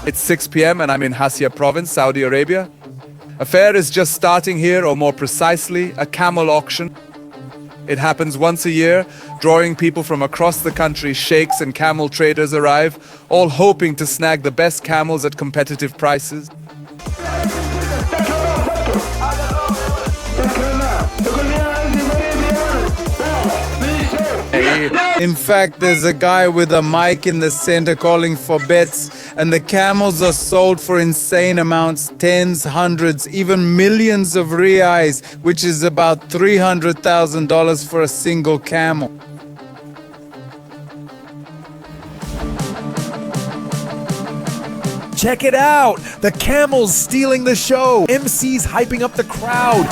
It's 6 p.m. and I'm in Hassia province, Saudi Arabia. A fair is just starting here, or more precisely, a camel auction. It happens once a year, drawing people from across the country. Sheikhs and camel traders arrive, all hoping to snag the best camels at competitive prices. In fact, there's a guy with a mic in the center calling for bets, and the camels are sold for insane amounts, tens, hundreds, even millions of reais, which is about $300,000 for a single camel. Check it out! The camels stealing the show! MCs hyping up the crowd!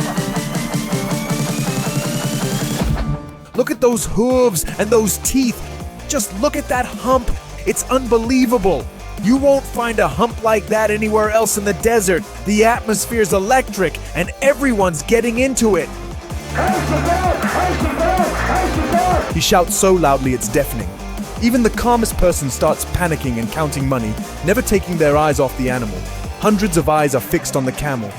Look at those hooves and those teeth. Just look at that hump. It's unbelievable. You won't find a hump like that anywhere else in the desert. The atmosphere's electric and everyone's getting into it. He shouts so loudly it's deafening. Even the calmest person starts panicking and counting money, never taking their eyes off the animal. Hundreds of eyes are fixed on the camel.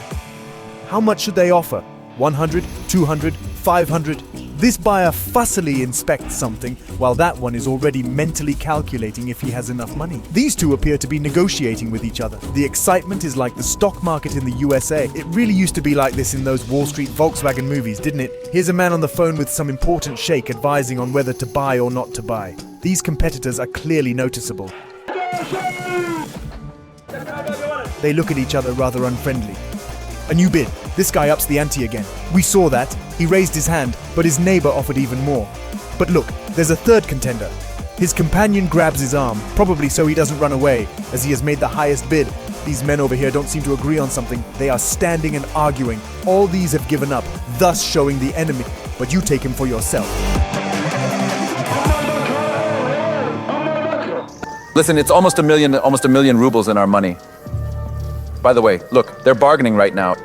How much should they offer? 100, 200, 500? This buyer fussily inspects something, while that one is already mentally calculating if he has enough money. These two appear to be negotiating with each other. The excitement is like the stock market in the USA. It really used to be like this in those Wall Street Volkswagen movies, didn't it? Here's a man on the phone with some important sheikh advising on whether to buy or not to buy. These competitors are clearly noticeable. They look at each other rather unfriendly. A new bid. This guy ups the ante again. We saw that. He raised his hand, but his neighbor offered even more. But look, there's a third contender. His companion grabs his arm, probably so he doesn't run away, as he has made the highest bid. These men over here don't seem to agree on something. They are standing and arguing. All these have given up, thus showing the enemy. But you take him for yourself. Listen, it's almost a million rubles in our money. By the way, look, they're bargaining right now.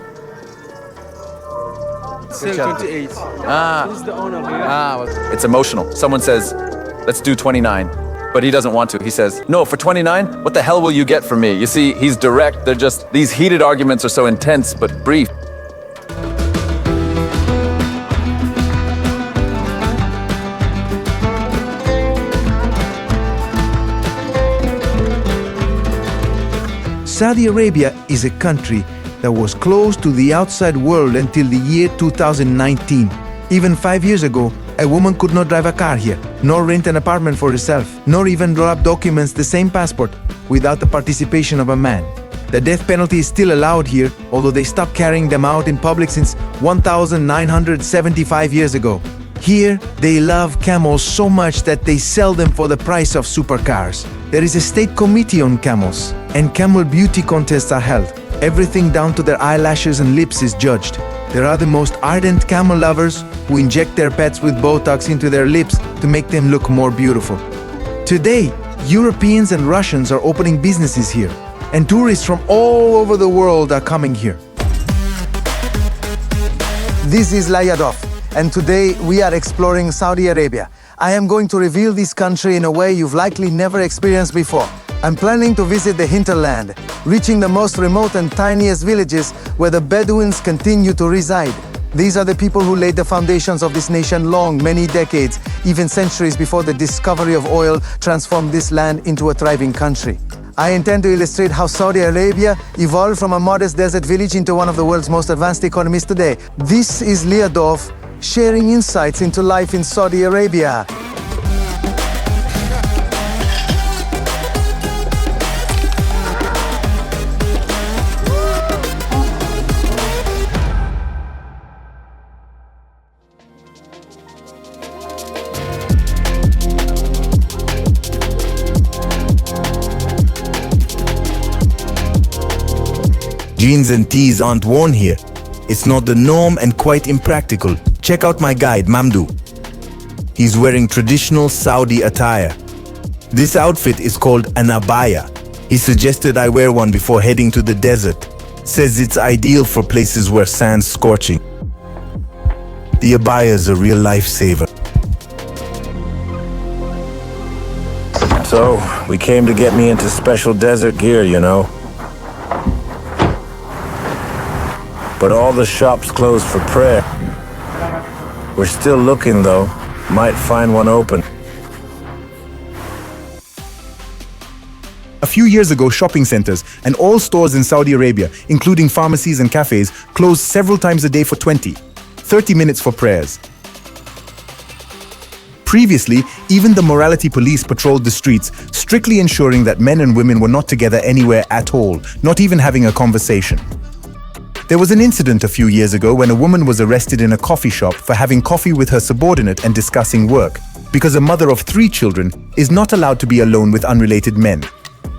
Sale 28. Who's the owner here? It's emotional. Someone says, let's do 29. But he doesn't want to. He says, no, for 29, what the hell will you get from me? You see, he's direct. They're just, these heated arguments are so intense, but brief. Saudi Arabia is a country that was closed to the outside world until the year 2019. Even 5 years ago, a woman could not drive a car here, nor rent an apartment for herself, nor even draw up documents the same passport without the participation of a man. The death penalty is still allowed here, although they stopped carrying them out in public since 1975 years ago. Here, they love camels so much that they sell them for the price of supercars. There is a state committee on camels, and camel beauty contests are held. Everything down to their eyelashes and lips is judged. There are the most ardent camel lovers who inject their pets with Botox into their lips to make them look more beautiful. Today, Europeans and Russians are opening businesses here, and tourists from all over the world are coming here. This is Lyadov, and today we are exploring Saudi Arabia. I am going to reveal this country in a way you've likely never experienced before. I'm planning to visit the hinterland, reaching the most remote and tiniest villages where the Bedouins continue to reside. These are the people who laid the foundations of this nation many decades, even centuries before the discovery of oil transformed this land into a thriving country. I intend to illustrate how Saudi Arabia evolved from a modest desert village into one of the world's most advanced economies today. This is Lyadov, sharing insights into life in Saudi Arabia. Jeans and tees aren't worn here. It's not the norm and quite impractical. Check out my guide, Mamdou. He's wearing traditional Saudi attire. This outfit is called an abaya. He suggested I wear one before heading to the desert. Says it's ideal for places where sand's scorching. The abaya is a real lifesaver. So, we came to get me into special desert gear, you know. But all the shops closed for prayer. We're still looking, though. Might find one open. A few years ago, shopping centers and all stores in Saudi Arabia, including pharmacies and cafes, closed several times a day for 30 minutes for prayers. Previously, even the morality police patrolled the streets, strictly ensuring that men and women were not together anywhere at all, not even having a conversation. There was an incident a few years ago when a woman was arrested in a coffee shop for having coffee with her subordinate and discussing work, because a mother of 3 children is not allowed to be alone with unrelated men.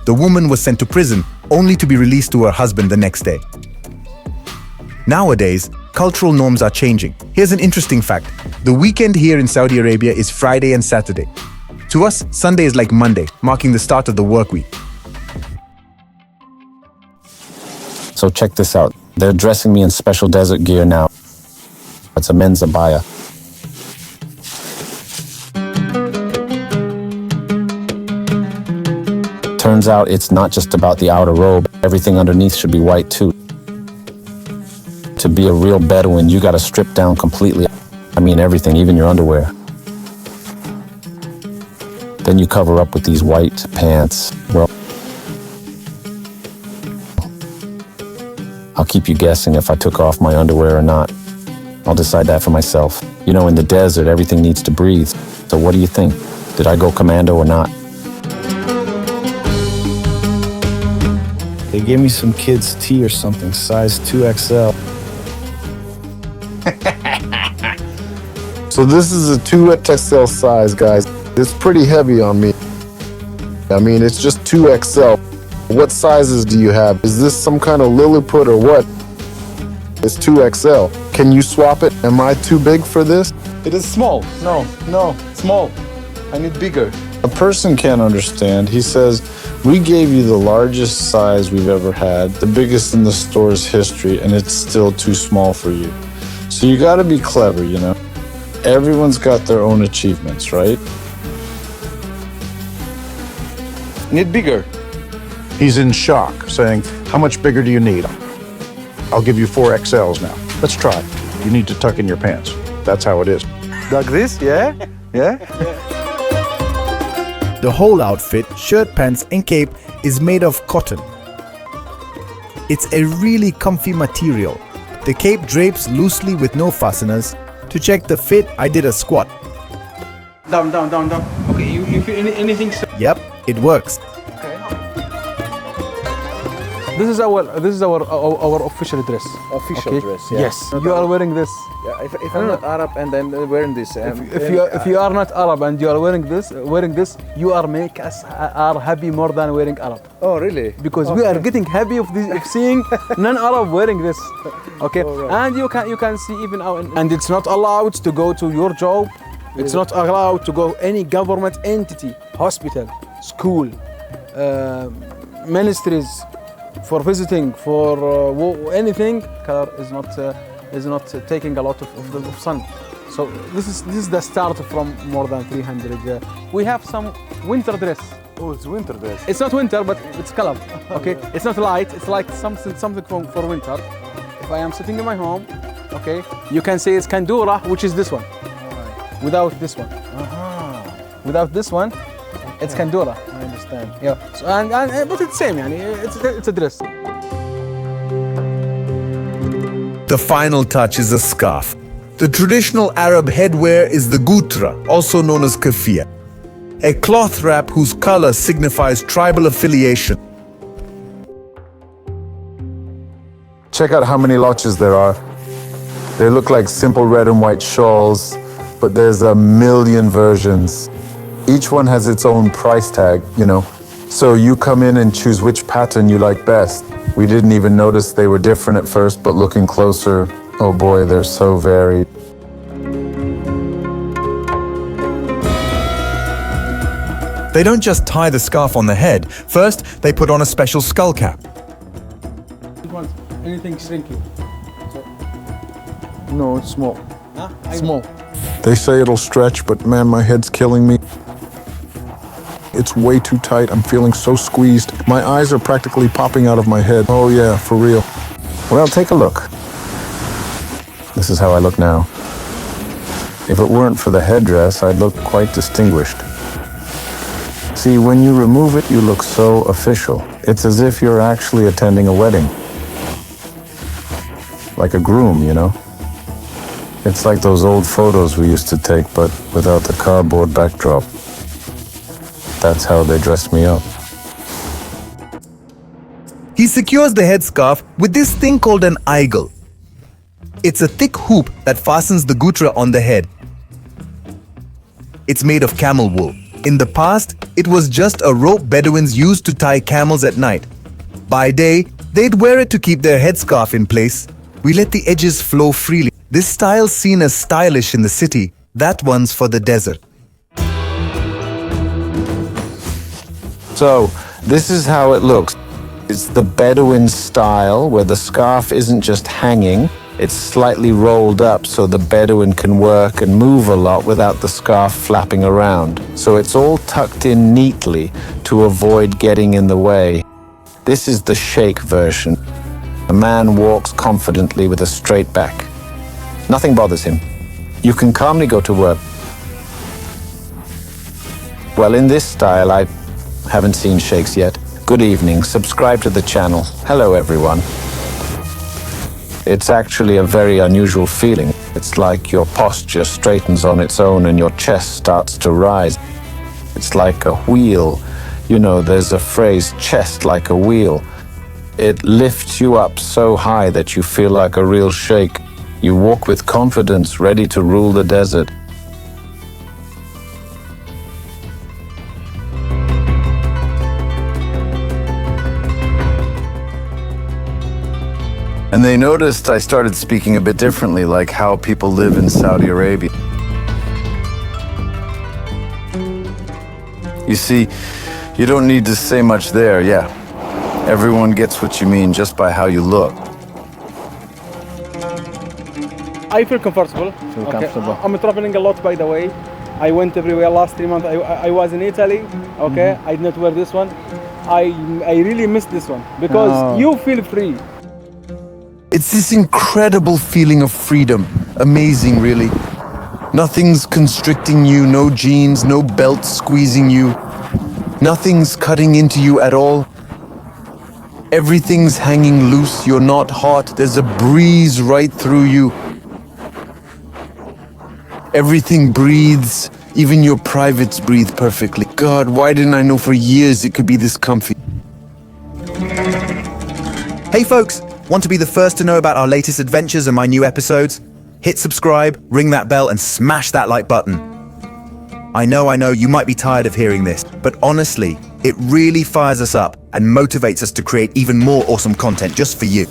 The woman was sent to prison, only to be released to her husband the next day. Nowadays, cultural norms are changing. Here's an interesting fact. The weekend here in Saudi Arabia is Friday and Saturday. To us, Sunday is like Monday, marking the start of the work week. So check this out. They're dressing me in special desert gear now. It's a men's abaya. Turns out it's not just about the outer robe. Everything underneath should be white too. To be a real Bedouin, you gotta strip down completely. I mean everything, even your underwear. Then you cover up with these white pants. Well, I'll keep you guessing if I took off my underwear or not. I'll decide that for myself. You know, in the desert, everything needs to breathe. So what do you think? Did I go commando or not? They gave me some kid's tee or something, size 2XL. So this is a 2XL size, guys. It's pretty heavy on me. I mean, it's just 2XL. What sizes do you have? Is this some kind of Lilliput or what? It's 2XL. Can you swap it? Am I too big for this? It is small. No, small. I need bigger. A person can't understand. He says, we gave you the largest size we've ever had, the biggest in the store's history, and it's still too small for you. So you gotta be clever, you know? Everyone's got their own achievements, right? Need bigger. He's in shock, saying, how much bigger do you need? I'll give you 4XLs now. Let's try. You need to tuck in your pants. That's how it is. Like this, yeah? Yeah? The whole outfit, shirt, pants and cape, is made of cotton. It's a really comfy material. The cape drapes loosely with no fasteners. To check the fit, I did a squat. Down. Okay, you feel anything? Yep, it works. This is our official dress. Official dress, yeah. Yes. You are wearing this. Yeah, if I'm not Arab and I'm wearing this. If you are not Arab and you are wearing this, you are make us are happy more than wearing Arab. Oh, really? Because we are getting happy of seeing non-Arab wearing this. Okay, right. And you can see even our, and it's not allowed to go to your job. It's not allowed to go any government entity, hospital, school, ministries, for visiting, for anything. Color is not taking a lot of sun. So this is the start from more than 300. We have some winter dress. Oh, it's winter dress. It's not winter, but it's color. Okay, it's not light. It's like something for winter. If I am sitting in my home, okay, you can say it's kandura, which is this one. Right. Without this one. Without this one, it's kandura. I understand. Yeah. So, but it's same. It's a dress. The final touch is a scarf. The traditional Arab headwear is the gutra, also known as kafia, a cloth wrap whose color signifies tribal affiliation. Check out how many loches there are. They look like simple red and white shawls, but there's a million versions. Each one has its own price tag, you know. So you come in and choose which pattern you like best. We didn't even notice they were different at first, but looking closer, oh boy, they're so varied. They don't just tie the scarf on the head. First, they put on a special skull cap. Anything shrinky? No, it's small. Huh? Small. They say it'll stretch, but man, my head's killing me. It's way too tight. I'm feeling so squeezed. My eyes are practically popping out of my head. Oh yeah, for real. Well, take a look. This is how I look now. If it weren't for the headdress, I'd look quite distinguished. See, when you remove it, you look so official. It's as if you're actually attending a wedding. Like a groom, you know? It's like those old photos we used to take, but without the cardboard backdrop. That's how they dressed me up. He secures the headscarf with this thing called an aigle. It's a thick hoop that fastens the gutra on the head. It's made of camel wool. In the past, it was just a rope Bedouins used to tie camels at night. By day, they'd wear it to keep their headscarf in place. We let the edges flow freely. This style's seen as stylish in the city. That one's for the desert. So, this is how it looks. It's the Bedouin style, where the scarf isn't just hanging, it's slightly rolled up so the Bedouin can work and move a lot without the scarf flapping around. So it's all tucked in neatly to avoid getting in the way. This is the sheikh version. A man walks confidently with a straight back. Nothing bothers him. You can calmly go to work. Well, in this style, I haven't seen sheikhs yet. Good evening. Subscribe to the channel. Hello, everyone. It's actually a very unusual feeling. It's like your posture straightens on its own and your chest starts to rise. It's like a wheel. You know, there's a phrase, chest like a wheel. It lifts you up so high that you feel like a real sheikh. You walk with confidence, ready to rule the desert. And they noticed I started speaking a bit differently, like how people live in Saudi Arabia. You see, you don't need to say much there, yeah. Everyone gets what you mean just by how you look. I feel comfortable. I'm traveling a lot, by the way. I went everywhere last 3 months. I was in Italy, okay? I did not wear this one. I really miss this one because you feel free. It's this incredible feeling of freedom. Amazing, really. Nothing's constricting you, no jeans, no belt squeezing you. Nothing's cutting into you at all. Everything's hanging loose, you're not hot, there's a breeze right through you. Everything breathes, even your privates breathe perfectly. God, why didn't I know for years it could be this comfy? Hey folks! Want to be the first to know about our latest adventures and my new episodes? Hit subscribe, ring that bell, and smash that like button. I know, you might be tired of hearing this, but honestly, it really fires us up and motivates us to create even more awesome content just for you.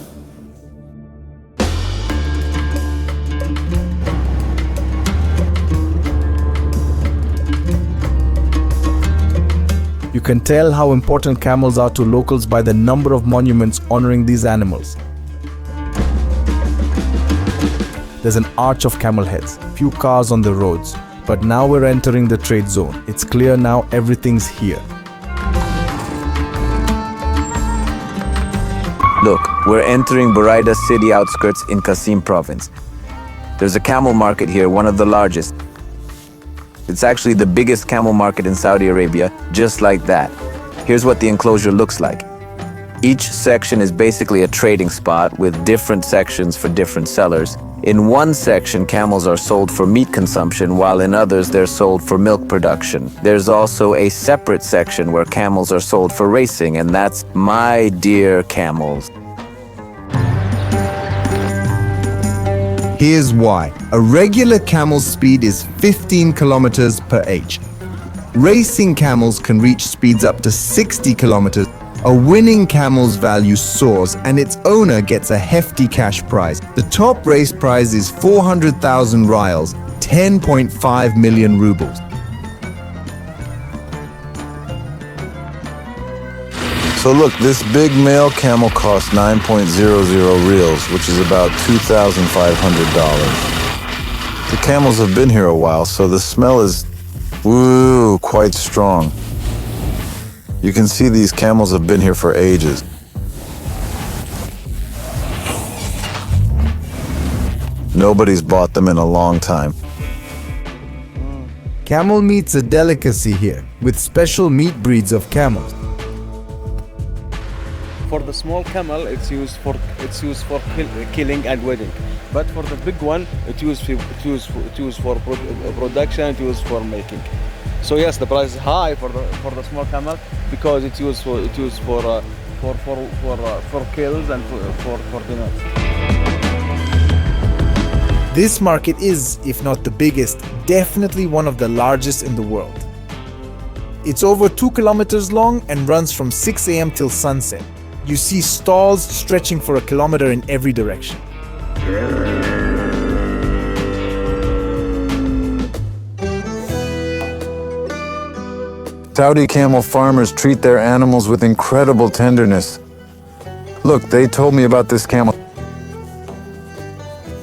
You can tell how important camels are to locals by the number of monuments honoring these animals. There's an arch of camel heads, few cars on the roads, but now we're entering the trade zone. It's clear now everything's here. Look, we're entering Buraida city outskirts in Qasim province. There's a camel market here, one of the largest. It's actually the biggest camel market in Saudi Arabia, just like that. Here's what the enclosure looks like. Each section is basically a trading spot with different sections for different sellers. In one section, camels are sold for meat consumption, while in others they're sold for milk production. There's also a separate section where camels are sold for racing, and that's my dear camels. Here's why. A regular camel's speed is 15 kilometers per h. Racing camels can reach speeds up to 60 kilometers. A winning camel's value soars and its owner gets a hefty cash prize. The top race prize is 400,000 rials, 10.5 million rubles. So look, this big male camel costs 9.00 reals, which is about $2,500. The camels have been here a while, so the smell is, quite strong. You can see these camels have been here for ages. Nobody's bought them in a long time. Camel meat's a delicacy here, with special meat breeds of camels. For the small camel, it's used for killing and wedding. But for the big one, it's used for production. It's used for making. So yes, the price is high for the small camel because it's used for kills and for dinner. This market is, if not the biggest, definitely one of the largest in the world. It's over 2 kilometers long and runs from 6 a.m. till sunset. You see stalls stretching for a kilometer in every direction. Saudi camel farmers treat their animals with incredible tenderness. Look, they told me about this camel.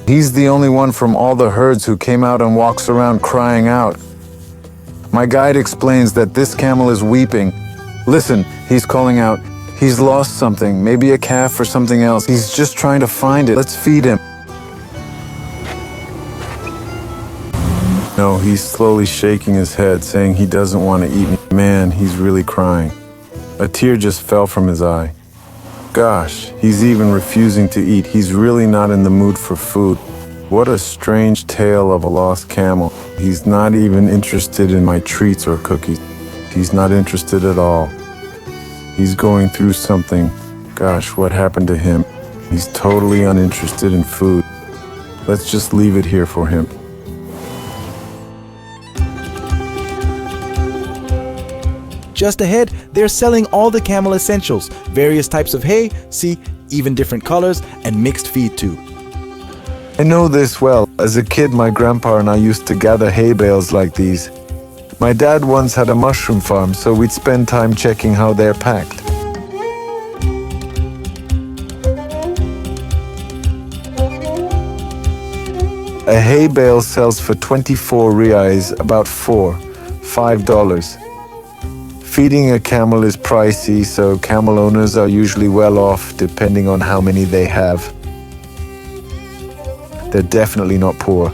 He's the only one from all the herds who came out and walks around crying out. My guide explains that this camel is weeping. Listen, he's calling out. He's lost something, maybe a calf or something else. He's just trying to find it. Let's feed him. No, he's slowly shaking his head, saying he doesn't want to eat me. Man, he's really crying. A tear just fell from his eye. Gosh, he's even refusing to eat. He's really not in the mood for food. What a strange tale of a lost camel. He's not even interested in my treats or cookies. He's not interested at all. He's going through something. Gosh, what happened to him? He's totally uninterested in food. Let's just leave it here for him. Just ahead, they're selling all the camel essentials, various types of hay, see, even different colors, and mixed feed too. I know this well. As a kid, my grandpa and I used to gather hay bales like these. My dad once had a mushroom farm, so we'd spend time checking how they're packed. A hay bale sells for 24 riyals, about $5. Feeding a camel is pricey, so camel owners are usually well off depending on how many they have. They're definitely not poor.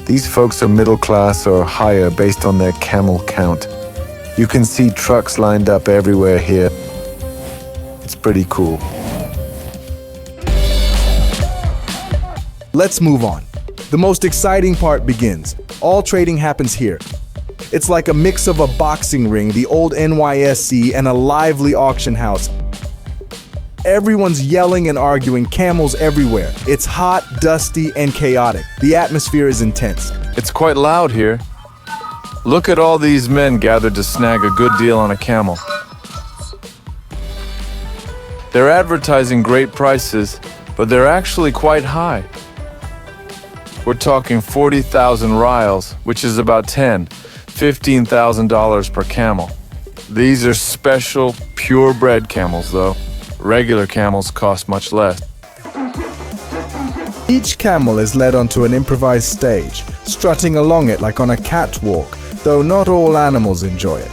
These folks are middle class or higher based on their camel count. You can see trucks lined up everywhere here. It's pretty cool. Let's move on. The most exciting part begins. All trading happens here. It's like a mix of a boxing ring, the old NYSC, and a lively auction house. Everyone's yelling and arguing, camels everywhere. It's hot, dusty, and chaotic. The atmosphere is intense. It's quite loud here. Look at all these men gathered to snag a good deal on a camel. They're advertising great prices, but they're actually quite high. We're talking 40,000 riyals, which is about $15,000 per camel. These are special, purebred camels, though. Regular camels cost much less. Each camel is led onto an improvised stage, strutting along it like on a catwalk, though not all animals enjoy it.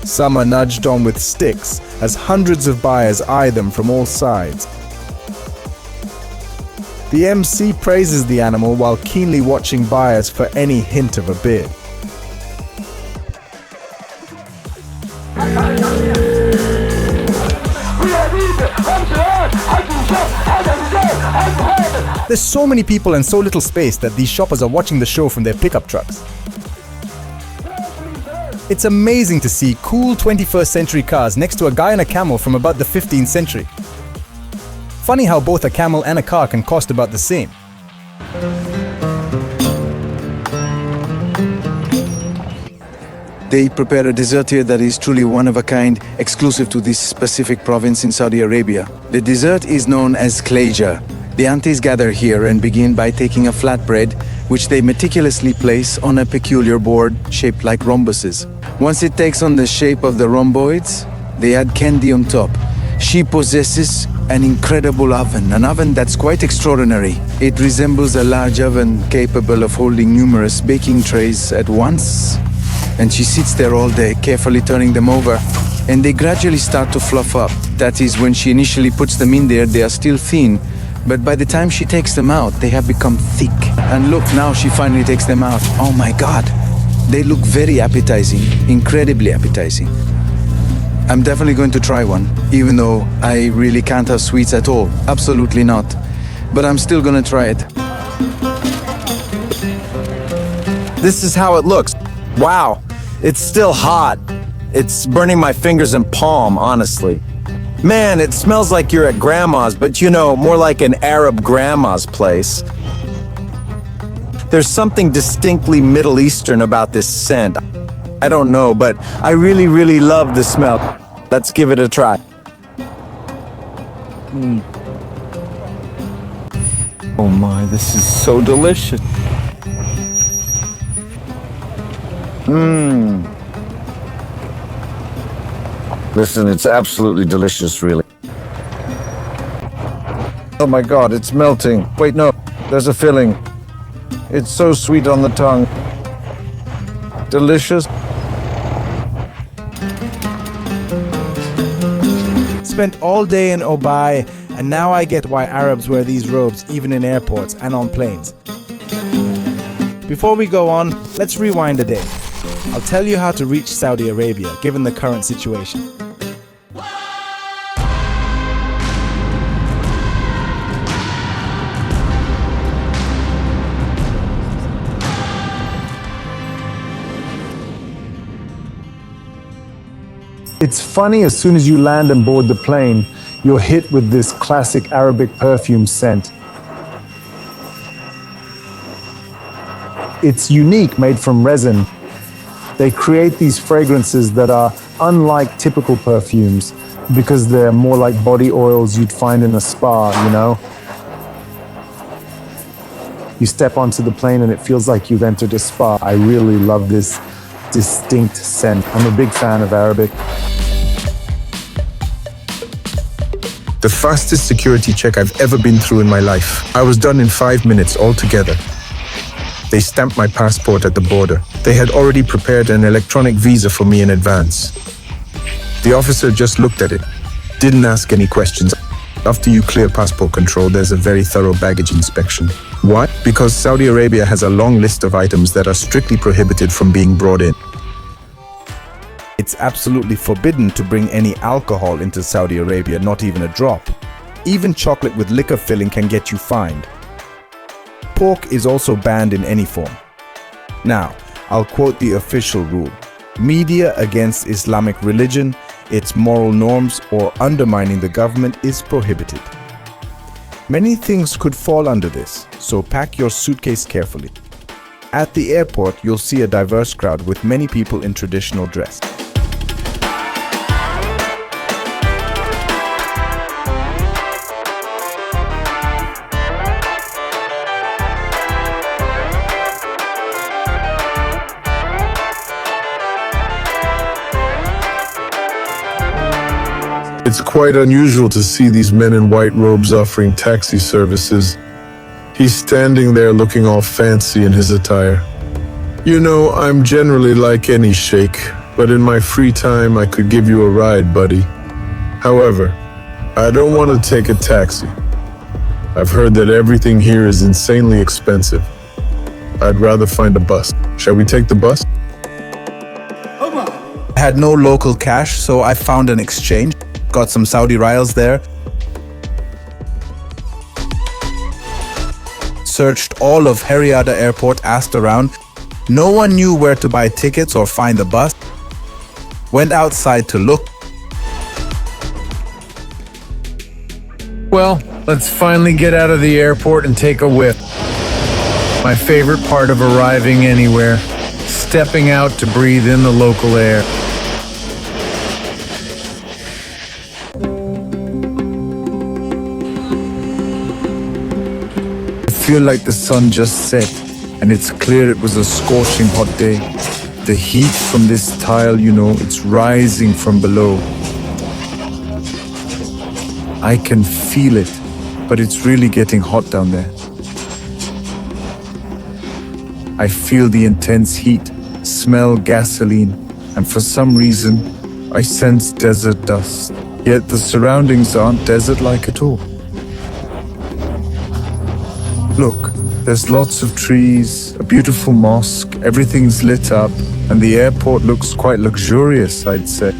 Some are nudged on with sticks, as hundreds of buyers eye them from all sides. The MC praises the animal while keenly watching buyers for any hint of a bid. There's so many people and so little space that these shoppers are watching the show from their pickup trucks. It's amazing to see cool 21st century cars next to a guy on a camel from about the 15th century. Funny how both a camel and a car can cost about the same. They prepare a dessert here that is truly one of a kind, exclusive to this specific province in Saudi Arabia. The dessert is known as Cayia. The aunties gather here and begin by taking a flatbread, which they meticulously place on a peculiar board shaped like rhombuses. Once it takes on the shape of the rhomboids, they add candy on top. She possesses an incredible oven, an oven that's quite extraordinary. It resembles a large oven capable of holding numerous baking trays at once. and she sits there all day, carefully turning them over, and they gradually start to fluff up. That is, when she initially puts them in there, they are still thin, but by the time she takes them out, they have become thick. And look, now she finally takes them out. Oh my God, they look very appetizing, incredibly appetizing. I'm definitely going to try one, even though I really can't have sweets at all. Absolutely not. But I'm still gonna try it. This is how it looks. Wow, it's still hot. It's burning my fingers and palm, honestly. Man, it smells like you're at grandma's, but you know, more like an Arab grandma's place. There's something distinctly Middle Eastern about this scent. I don't know, but I really, really love the smell. Let's give it a try. Oh my, this is so delicious. Listen, it's absolutely delicious, really. Oh my God, it's melting. Wait, no, there's a filling. It's so sweet on the tongue. Delicious. Spent all day in Abaya, and now I get why Arabs wear these robes even in airports and on planes. Before we go on, let's rewind a day. I'll tell you how to reach Saudi Arabia, given the current situation. It's funny, as soon as you land and board the plane, you're hit with this classic Arabic perfume scent. It's unique, made from resin. They create these fragrances that are unlike typical perfumes because they're more like body oils you'd find in a spa, you know? You step onto the plane and it feels like you've entered a spa. I really love this distinct scent. I'm a big fan of Arabic. The fastest security check I've ever been through in my life. I was done in 5 minutes altogether. They stamped my passport at the border. They had already prepared an electronic visa for me in advance. The officer just looked at it, didn't ask any questions. After you clear passport control, there's a very thorough baggage inspection. Why? Because Saudi Arabia has a long list of items that are strictly prohibited from being brought in. It's absolutely forbidden to bring any alcohol into Saudi Arabia, not even a drop. Even chocolate with liquor filling can get you fined. Pork is also banned in any form. Now, I'll quote the official rule. Media against Islamic religion, its moral norms, or undermining the government is prohibited. Many things could fall under this, so pack your suitcase carefully. At the airport, you'll see a diverse crowd with many people in traditional dress. It's quite unusual to see these men in white robes offering taxi services. He's standing there looking all fancy in his attire. You know, I'm generally like any sheikh, but in my free time I could give you a ride, buddy. However, I don't want to take a taxi. I've heard that everything here is insanely expensive. I'd rather find a bus. Shall we take the bus? I had no local cash, so I found an exchange. Got some Saudi riyals there. Searched all of Riyadh Airport, asked around. No one knew where to buy tickets or find the bus. Went outside to look. Well, let's finally get out of the airport and take a whiff. My favorite part of arriving anywhere. Stepping out to breathe in the local air. I feel like the sun just set, and it's clear it was a scorching hot day. The heat from this tile, you know, it's rising from below. I can feel it, but it's really getting hot down there. I feel the intense heat, smell gasoline, and for some reason, I sense desert dust. Yet the surroundings aren't desert-like at all. Look, there's lots of trees, a beautiful mosque, everything's lit up, and the airport looks quite luxurious, I'd say.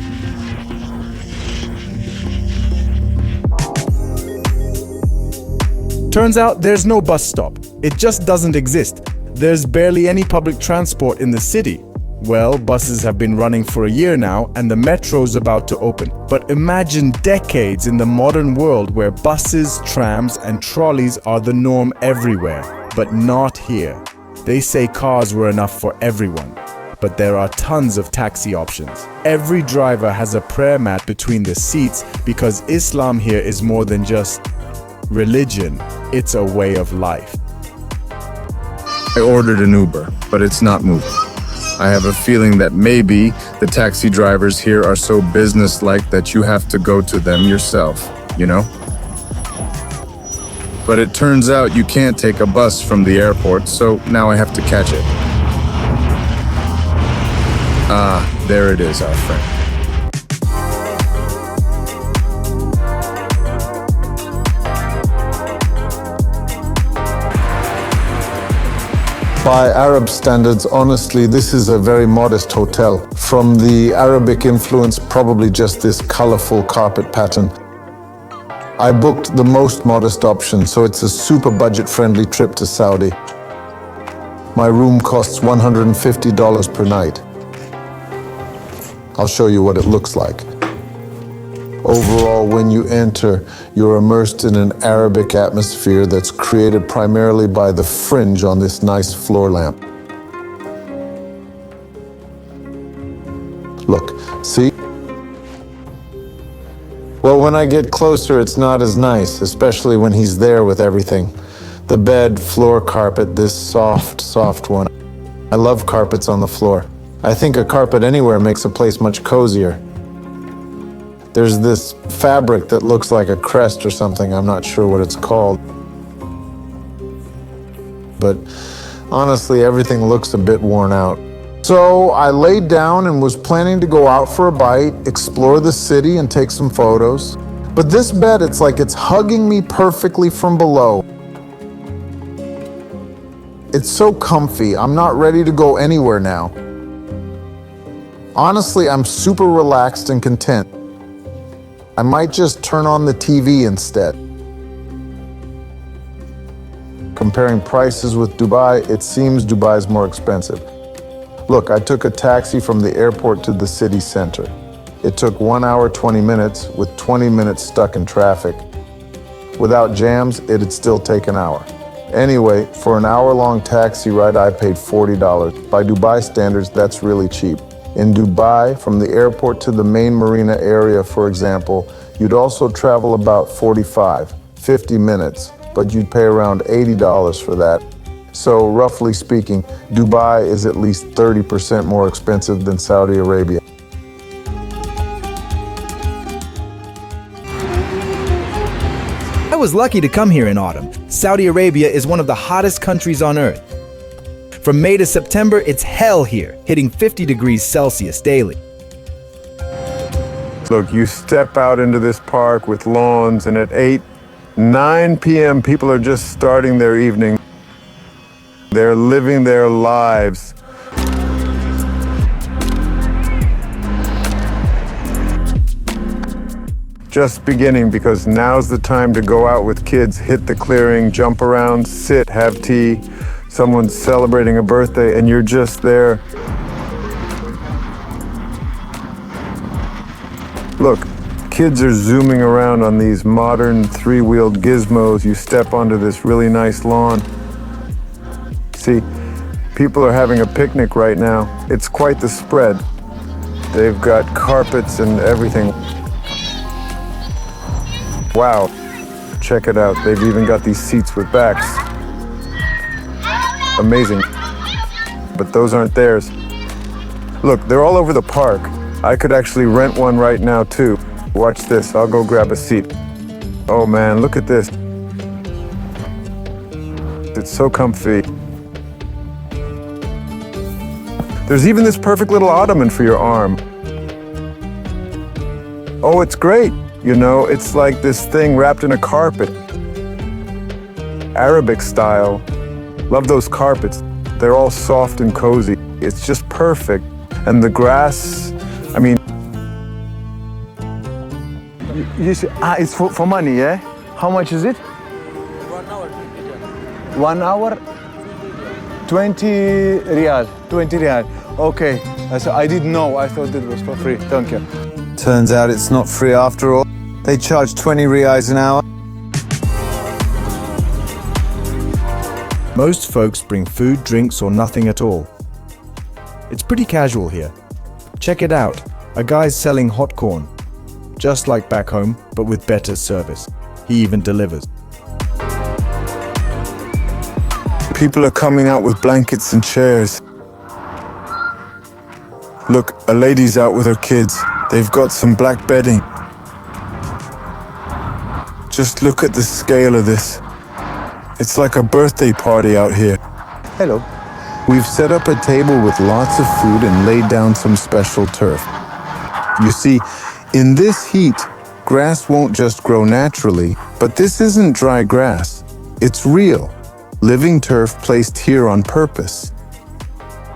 Turns out there's no bus stop. It just doesn't exist. There's barely any public transport in the city. Well, buses have been running for a year now, and the metro's about to open. But imagine decades in the modern world where buses, trams, and trolleys are the norm everywhere, but not here. They say cars were enough for everyone, but there are tons of taxi options. Every driver has a prayer mat between the seats because Islam here is more than just religion, it's a way of life. I ordered an Uber, but it's not moving. I have a feeling that maybe the taxi drivers here are so businesslike that you have to go to them yourself, you know? But it turns out you can't take a bus from the airport, so now I have to catch it. Ah, there it is, our friend. By Arab standards, honestly, this is a very modest hotel. From the Arabic influence, probably just this colorful carpet pattern. I booked the most modest option, so it's a super budget-friendly trip to Saudi. My room costs $150 per night. I'll show you what it looks like. Overall, when you enter, you're immersed in an Arabic atmosphere that's created primarily by the fringe on this nice floor lamp. Look, see? Well, when I get closer, it's not as nice, especially when he's there with everything. The bed, floor carpet, this soft one. I love carpets on the floor. I think a carpet anywhere makes a place much cozier. There's this fabric that looks like a crest or something. I'm not sure what it's called. But honestly, everything looks a bit worn out. So I laid down and was planning to go out for a bite, explore the city and take some photos. But this bed, it's like it's hugging me perfectly from below. It's so comfy. I'm not ready to go anywhere now. Honestly, I'm super relaxed and content. I might just turn on the TV instead. Comparing prices with Dubai, it seems Dubai's more expensive. Look, I took a taxi from the airport to the city center. It took 1 hour, 20 minutes, with 20 minutes stuck in traffic. Without jams, it'd still take an hour. Anyway, for an hour-long taxi ride, I paid $40. By Dubai standards, that's really cheap. In Dubai, from the airport to the main marina area, for example, you'd also travel about 50 minutes, but you'd pay around $80 for that. So roughly speaking, Dubai is at least 30% more expensive than Saudi Arabia. I was lucky to come here in autumn. Saudi Arabia is one of the hottest countries on earth. From May to September, it's hell here, hitting 50 degrees Celsius daily. Look, you step out into this park with lawns, and at 9 p.m., people are just starting their evening. They're living their lives. Just beginning, because now's the time to go out with kids, hit the clearing, jump around, sit, have tea. Someone's celebrating a birthday, and you're just there. Look, kids are zooming around on these modern three-wheeled gizmos. You step onto this really nice lawn. See, people are having a picnic right now. It's quite the spread. They've got carpets and everything. Wow, check it out. They've even got these seats with backs. Amazing. But those aren't theirs. Look, they're all over the park. I could actually rent one right now too. Watch this, I'll go grab a seat. Oh man, look at this. It's so comfy. There's even this perfect little ottoman for your arm. Oh, it's great. You know, it's like this thing wrapped in a carpet. Arabic style. Love those carpets. They're all soft and cozy. It's just perfect. And the grass, I mean... It's for money, yeah? How much is it? 1 hour? 20 riyal. 20 riyal. Okay. So I didn't know. I thought it was for free. Thank you. Turns out it's not free after all. They charge 20 riyals an hour. Most folks bring food, drinks, or nothing at all. It's pretty casual here. Check it out. A guy's selling hot corn. Just like back home, but with better service. He even delivers. People are coming out with blankets and chairs. Look, a lady's out with her kids. They've got some black bedding. Just look at the scale of this. It's like a birthday party out here. Hello. We've set up a table with lots of food and laid down some special turf. You see, in this heat, grass won't just grow naturally, but this isn't dry grass. It's real, living turf placed here on purpose.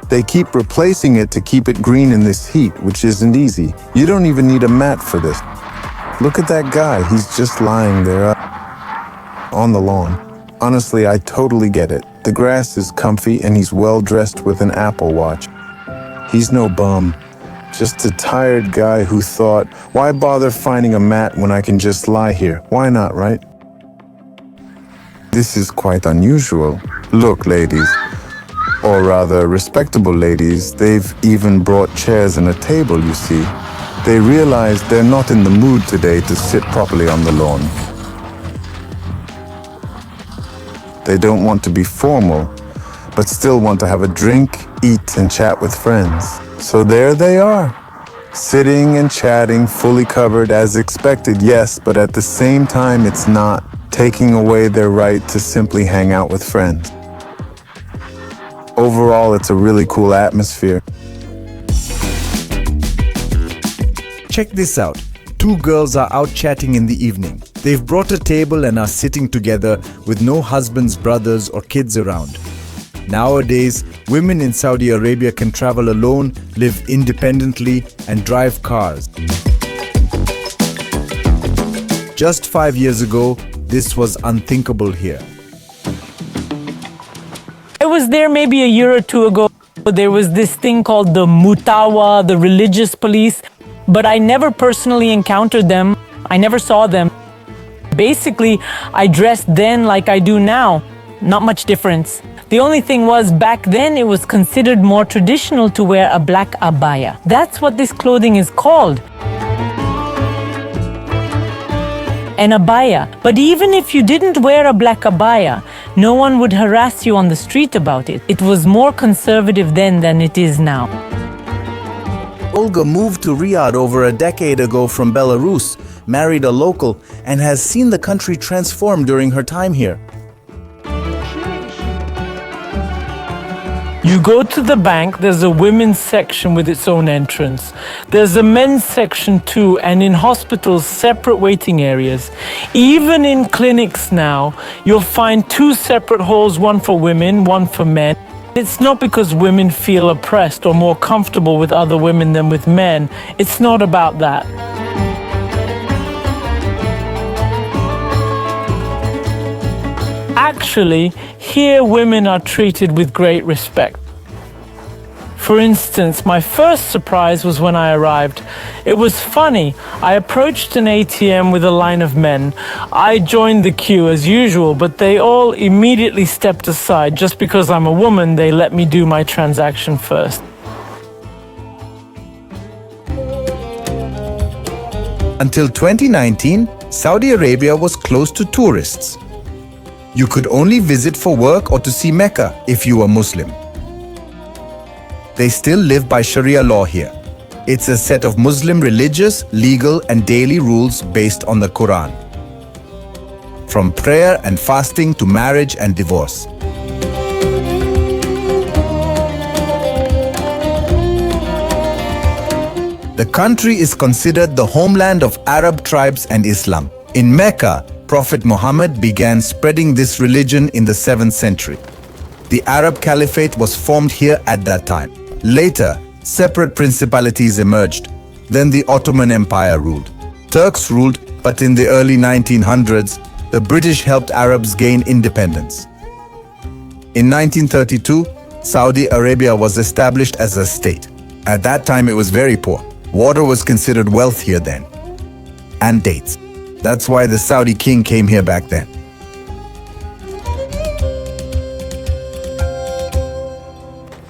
They keep replacing it to keep it green in this heat, which isn't easy. You don't even need a mat for this. Look at that guy, he's just lying there on the lawn. Honestly, I totally get it. The grass is comfy and he's well dressed with an Apple Watch. He's no bum, just a tired guy who thought, why bother finding a mat when I can just lie here? Why not, right? This is quite unusual. Look, ladies, or rather respectable ladies, they've even brought chairs and a table, you see. They realize they're not in the mood today to sit properly on the lawn. They don't want to be formal, but still want to have a drink, eat, and chat with friends. So there they are, sitting and chatting, fully covered as expected, yes, but at the same time, it's not taking away their right to simply hang out with friends. Overall, it's a really cool atmosphere. Check this out. Two girls are out chatting in the evening. They've brought a table and are sitting together with no husbands, brothers, or kids around. Nowadays, women in Saudi Arabia can travel alone, live independently, and drive cars. Just 5 years ago, this was unthinkable here. I was there maybe a year or two ago. There was this thing called the Mutawa, the religious police, but I never personally encountered them. I never saw them. Basically, I dressed then like I do now. Not much difference. The only thing was, back then it was considered more traditional to wear a black abaya. That's what this clothing is called. An abaya. But even if you didn't wear a black abaya, no one would harass you on the street about it. It was more conservative then than it is now. Olga moved to Riyadh over a decade ago from Belarus, married a local, and has seen the country transform during her time here. You go to the bank, there's a women's section with its own entrance. There's a men's section too, and in hospitals, separate waiting areas. Even in clinics now, you'll find two separate halls, one for women, one for men. It's not because women feel oppressed or more comfortable with other women than with men. It's not about that. Actually, here women are treated with great respect. For instance, my first surprise was when I arrived. It was funny. I approached an ATM with a line of men. I joined the queue as usual, but they all immediately stepped aside. Just because I'm a woman, they let me do my transaction first. Until 2019, Saudi Arabia was closed to tourists. You could only visit for work or to see Mecca if you were Muslim. They still live by Sharia law here. It's a set of Muslim religious, legal, and daily rules based on the Quran. From prayer and fasting to marriage and divorce. The country is considered the homeland of Arab tribes and Islam. In Mecca, Prophet Muhammad began spreading this religion in the 7th century. The Arab Caliphate was formed here at that time. Later, separate principalities emerged. Then the Ottoman Empire ruled. Turks ruled, but in the early 1900s, the British helped Arabs gain independence. In 1932, Saudi Arabia was established as a state. At that time, it was very poor. Water was considered wealth here then. And dates. That's why the Saudi king came here back then.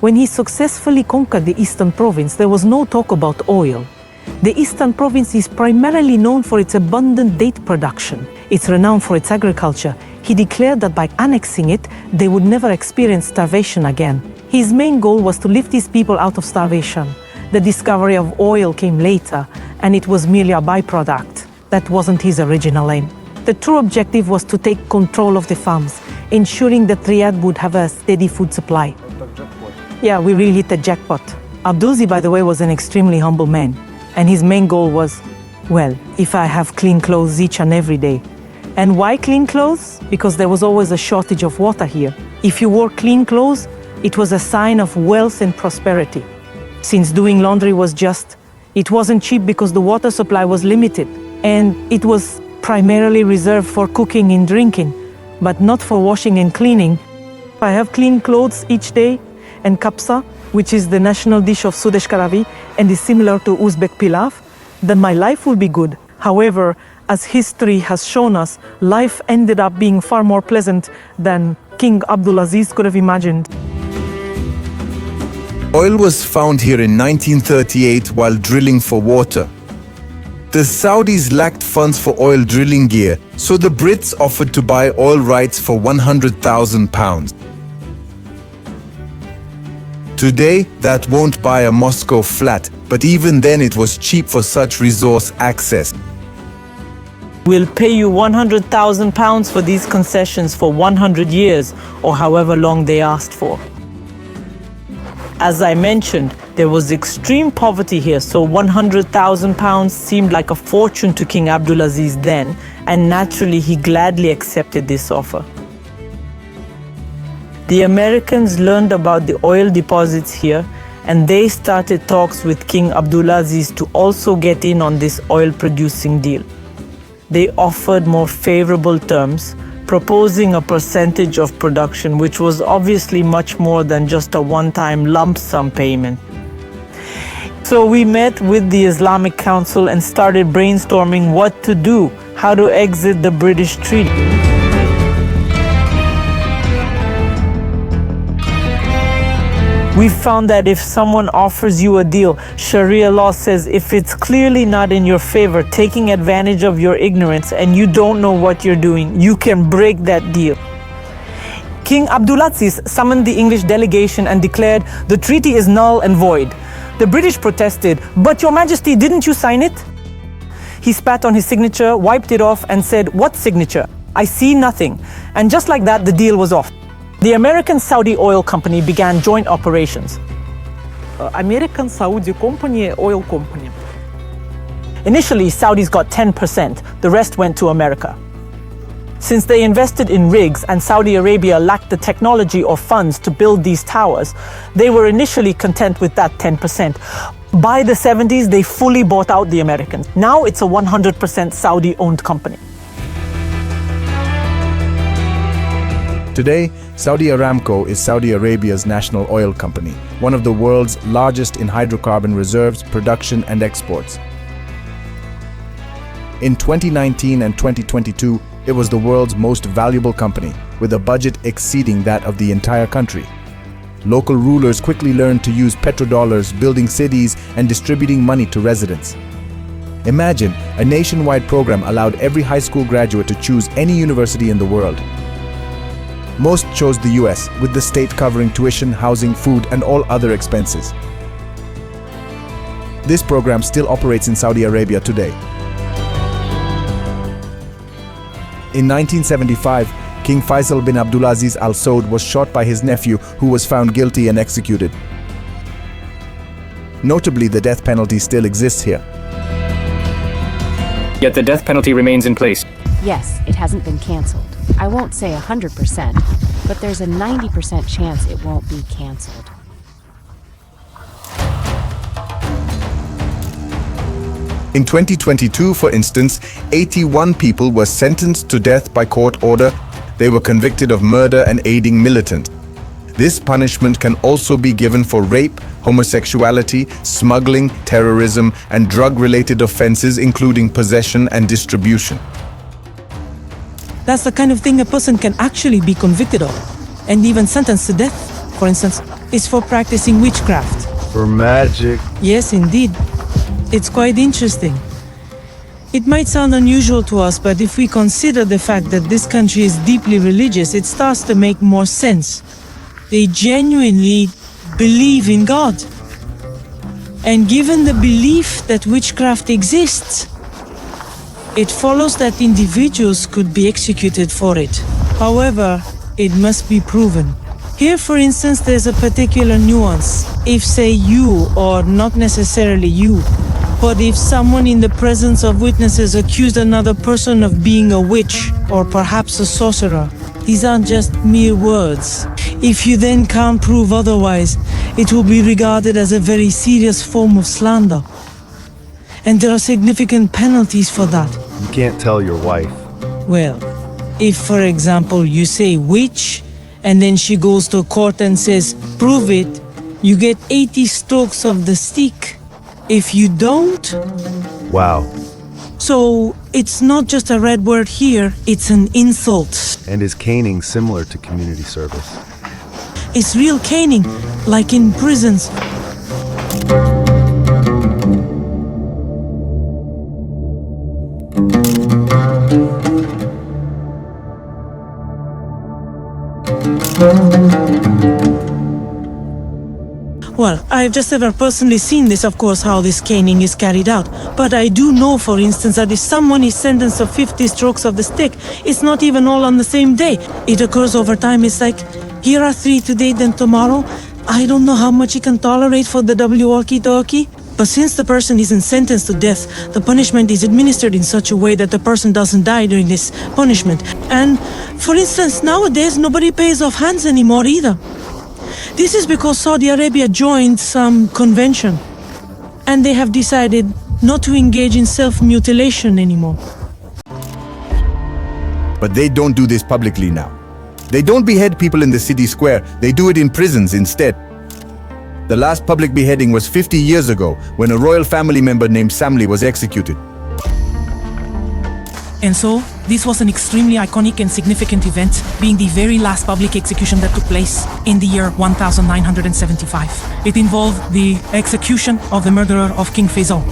When he successfully conquered the Eastern Province, there was no talk about oil. The Eastern Province is primarily known for its abundant date production. It's renowned for its agriculture. He declared that by annexing it, they would never experience starvation again. His main goal was to lift his people out of starvation. The discovery of oil came later, and it was merely a byproduct. That wasn't his original aim. The true objective was to take control of the farms, ensuring that Riyadh would have a steady food supply. Yeah, we really hit the jackpot. Abdulaziz, by the way, was an extremely humble man, and his main goal was, well, if I have clean clothes each and every day. And why clean clothes? Because there was always a shortage of water here. If you wore clean clothes, it was a sign of wealth and prosperity. Since doing laundry was it wasn't cheap because the water supply was limited, and it was primarily reserved for cooking and drinking, but not for washing and cleaning. If I have clean clothes each day, and kapsa, which is the national dish of Sudesh Karavi and is similar to Uzbek pilaf, then my life will be good. However, as history has shown us, life ended up being far more pleasant than King Abdulaziz could have imagined. Oil was found here in 1938 while drilling for water. The Saudis lacked funds for oil drilling gear, so the Brits offered to buy oil rights for £100,000. Today, that won't buy a Moscow flat, but even then it was cheap for such resource access. We'll pay you £100,000 for these concessions for 100 years, or however long they asked for. As I mentioned, there was extreme poverty here, so £100,000 seemed like a fortune to King Abdulaziz then, and naturally he gladly accepted this offer. The Americans learned about the oil deposits here, and they started talks with King Abdulaziz to also get in on this oil-producing deal. They offered more favorable terms, proposing a percentage of production, which was obviously much more than just a one-time lump sum payment. So we met with the Islamic Council and started brainstorming what to do, how to exit the British treaty. We found that if someone offers you a deal, Sharia law says if it's clearly not in your favor, taking advantage of your ignorance, and you don't know what you're doing, you can break that deal. King Abdulaziz summoned the English delegation and declared the treaty is null and void. The British protested, "But Your Majesty, didn't you sign it?" He spat on his signature, wiped it off, and said, "What signature? I see nothing." And just like that, the deal was off. The American Saudi Oil Company began joint operations. American Saudi Company, oil company. Initially, Saudis got 10%, the rest went to America. Since they invested in rigs and Saudi Arabia lacked the technology or funds to build these towers, they were initially content with that 10%. By the 70s, they fully bought out the Americans. Now it's a 100% Saudi-owned company. Today, Saudi Aramco is Saudi Arabia's national oil company, one of the world's largest in hydrocarbon reserves, production, and exports. In 2019 and 2022, it was the world's most valuable company, with a budget exceeding that of the entire country. Local rulers quickly learned to use petrodollars, building cities and distributing money to residents. Imagine, a nationwide program allowed every high school graduate to choose any university in the world. Most chose the US, with the state covering tuition, housing, food, and all other expenses. This program still operates in Saudi Arabia today. In 1975, King Faisal bin Abdulaziz Al Saud was shot by his nephew, who was found guilty and executed. Notably, the death penalty still exists here. Yet the death penalty remains in place. Yes, it hasn't been canceled. I won't say 100%, but there's a 90% chance it won't be canceled. In 2022, for instance, 81 people were sentenced to death by court order. They were convicted of murder and aiding militants. This punishment can also be given for rape, homosexuality, smuggling, terrorism, and drug-related offenses, including possession and distribution. That's the kind of thing a person can actually be convicted of, and even sentenced to death, for instance, is for practicing witchcraft. For magic. Yes, indeed. It's quite interesting. It might sound unusual to us, but if we consider the fact that this country is deeply religious, it starts to make more sense. They genuinely believe in God. And given the belief that witchcraft exists, it follows that individuals could be executed for it. However, it must be proven. Here, for instance, there's a particular nuance. If, say, you, or not necessarily you, but if someone in the presence of witnesses accused another person of being a witch, or perhaps a sorcerer, these aren't just mere words. If you then can't prove otherwise, it will be regarded as a very serious form of slander. And there are significant penalties for that. You can't tell your wife. Well, if, for example, you say witch, and then she goes to court and says, prove it, you get 80 strokes of the stick. If you don't... Wow. So, it's not just a red word here, it's an insult. And is caning similar to community service? It's real caning, like in prisons. Well, I've just never personally seen this, of course, how this caning is carried out. But I do know, for instance, that if someone is sentenced to 50 strokes of the stick, it's not even all on the same day. It occurs over time. It's like, here are 3 today, then tomorrow. I don't know how much he can tolerate for the walkie-talkie. But since the person isn't sentenced to death, the punishment is administered in such a way that the person doesn't die during this punishment. And, for instance, nowadays, nobody pays off hands anymore either. This is because Saudi Arabia joined some convention, and they have decided not to engage in self-mutilation anymore. But they don't do this publicly now. They don't behead people in the city square, they do it in prisons instead. The last public beheading was 50 years ago, when a royal family member named Samli was executed. And so, this was an extremely iconic and significant event, being the very last public execution that took place in the year 1975. It involved the execution of the murderer of King Faisal.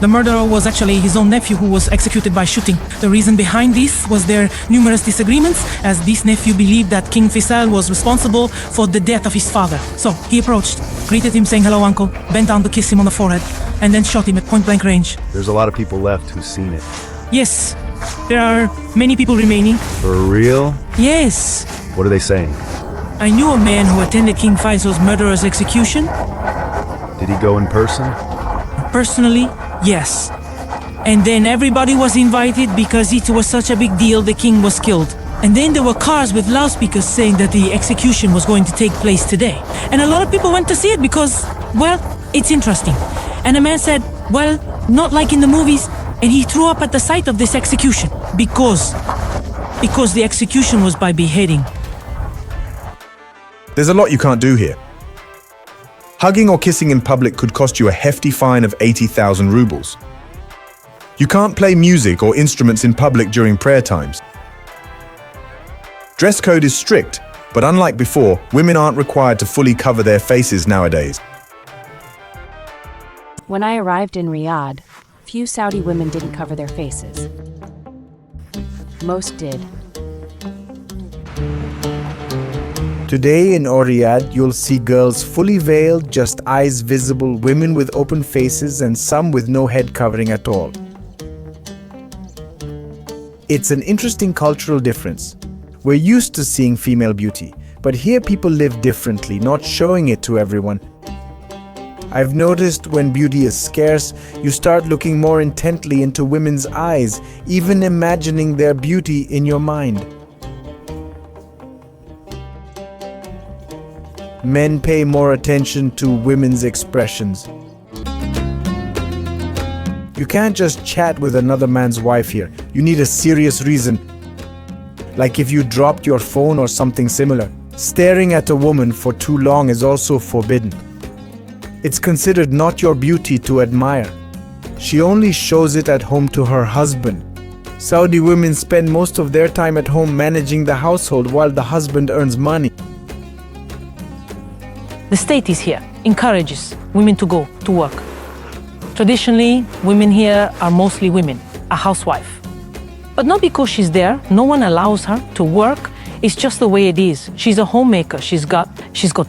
The murderer was actually his own nephew who was executed by shooting. The reason behind this was their numerous disagreements, as this nephew believed that King Faisal was responsible for the death of his father. So he approached, greeted him saying, "Hello, uncle," bent down to kiss him on the forehead, and then shot him at point-blank range. There's a lot of people left who've seen it. Yes, there are many people remaining. For real? Yes. What are they saying? I knew a man who attended King Faisal's murderer's execution. Did he go in person? Personally, yes. And then everybody was invited because it was such a big deal the king was killed. And then there were cars with loudspeakers saying that the execution was going to take place today. And a lot of people went to see it because, well, it's interesting. And a man said, well, not like in the movies. And he threw up at the sight of this execution because the execution was by beheading. There's a lot you can't do here. Hugging or kissing in public could cost you a hefty fine of 80,000 rubles. You can't play music or instruments in public during prayer times. Dress code is strict, but unlike before, women aren't required to fully cover their faces nowadays. When I arrived in Riyadh, few Saudi women didn't cover their faces. Most did. Today in Riyadh, you'll see girls fully veiled, just eyes visible, women with open faces, and some with no head covering at all. It's an interesting cultural difference. We're used to seeing female beauty, but here people live differently, not showing it to everyone. I've noticed when beauty is scarce, you start looking more intently into women's eyes, even imagining their beauty in your mind. Men pay more attention to women's expressions. You can't just chat with another man's wife here. You need a serious reason. Like if you dropped your phone or something similar. Staring at a woman for too long is also forbidden. It's considered not your beauty to admire. She only shows it at home to her husband. Saudi women spend most of their time at home managing the household while the husband earns money. The state is here, encourages women to go to work. Traditionally, women here are mostly women, a housewife. But not because she's there, no one allows her to work. It's just the way it is. She's a homemaker. She's got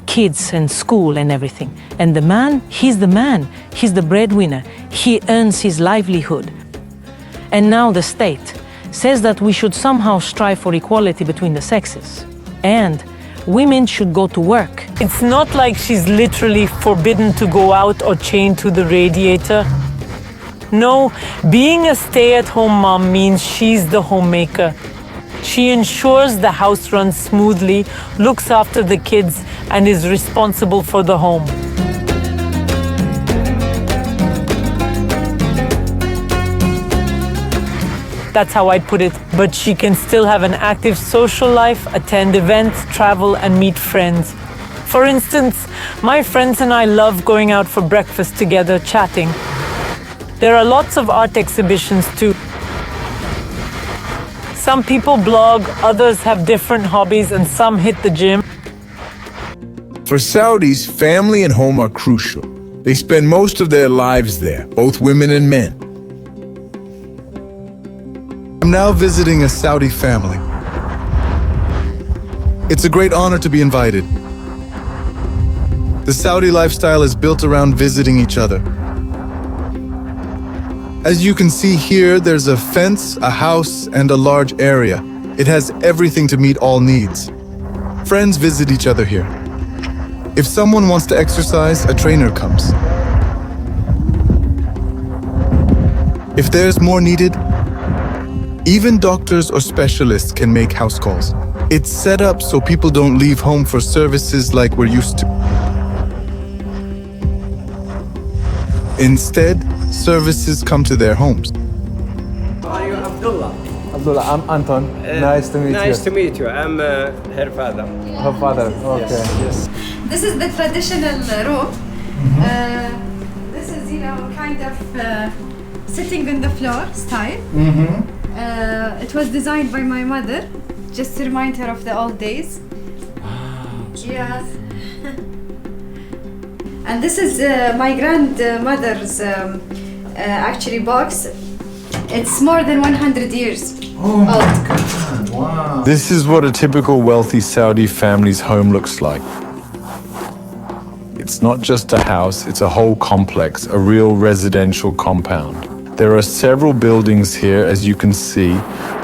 kids and school and everything. And the man, he's the breadwinner. He earns his livelihood. And now the state says that we should somehow strive for equality between the sexes. And women should go to work. It's not like she's literally forbidden to go out or chained to the radiator. No, being a stay-at-home mom means she's the homemaker. She ensures the house runs smoothly, looks after the kids, and is responsible for the home. That's how I'd put it. But she can still have an active social life, attend events, travel, and meet friends. For instance, my friends and I love going out for breakfast together, chatting. There are lots of art exhibitions too. Some people blog, others have different hobbies, and some hit the gym. For Saudis, family and home are crucial. They spend most of their lives there, both women and men. I'm now visiting a Saudi family. It's a great honor to be invited. The Saudi lifestyle is built around visiting each other. As you can see here, there's a fence, a house, and a large area. It has everything to meet all needs. Friends visit each other here. If someone wants to exercise, a trainer comes. If there's more needed, even doctors or specialists can make house calls. It's set up so people don't leave home for services like we're used to. Instead, services come to their homes. Are you Abdullah? Abdullah, I'm Anton. Nice to meet you. Nice to meet you. I'm her father. Her father, okay. Yes. This is the traditional robe. This is, kind of sitting on the floor style. It was designed by my mother, just to remind her of the old days. Yes. And this is my grandmother's actually box. It's more than 100 years old. God, wow. This is what a typical wealthy Saudi family's home looks like. It's not just a house, it's a whole complex, a real residential compound. There are several buildings here, as you can see,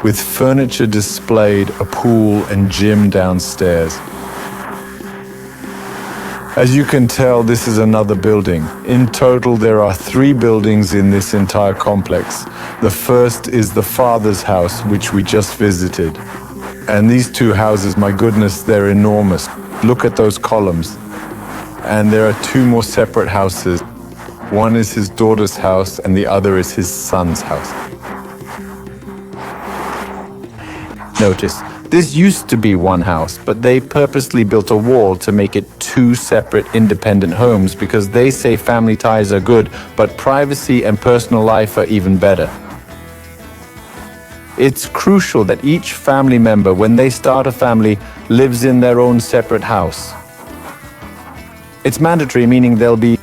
with furniture displayed, a pool and gym downstairs. As you can tell, this is another building. In total, there are 3 buildings in this entire complex. The first is the father's house, which we just visited. And these 2 houses, my goodness, they're enormous. Look at those columns. And there are 2 more separate houses. One is his daughter's house, and the other is his son's house. Notice, this used to be one house, but they purposely built a wall to make it 2 separate independent homes because they say family ties are good, but privacy and personal life are even better. It's crucial that each family member, when they start a family, lives in their own separate house. It's mandatory, meaning there'll be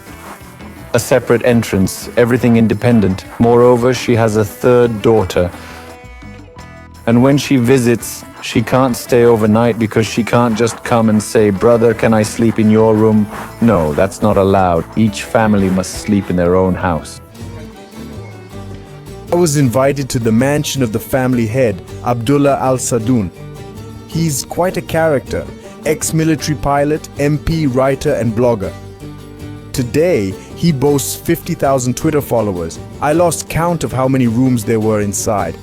a separate entrance, everything independent. Moreover, she has a 3rd daughter. And when she visits, she can't stay overnight because she can't just come and say, "Brother, can I sleep in your room?" No, that's not allowed. Each family must sleep in their own house. I was invited to the mansion of the family head, Abdullah Al Sadoun. He's quite a character, ex-military pilot, MP, writer, and blogger. Today, He boasts 50,000 Twitter followers. I lost count of how many rooms there were inside.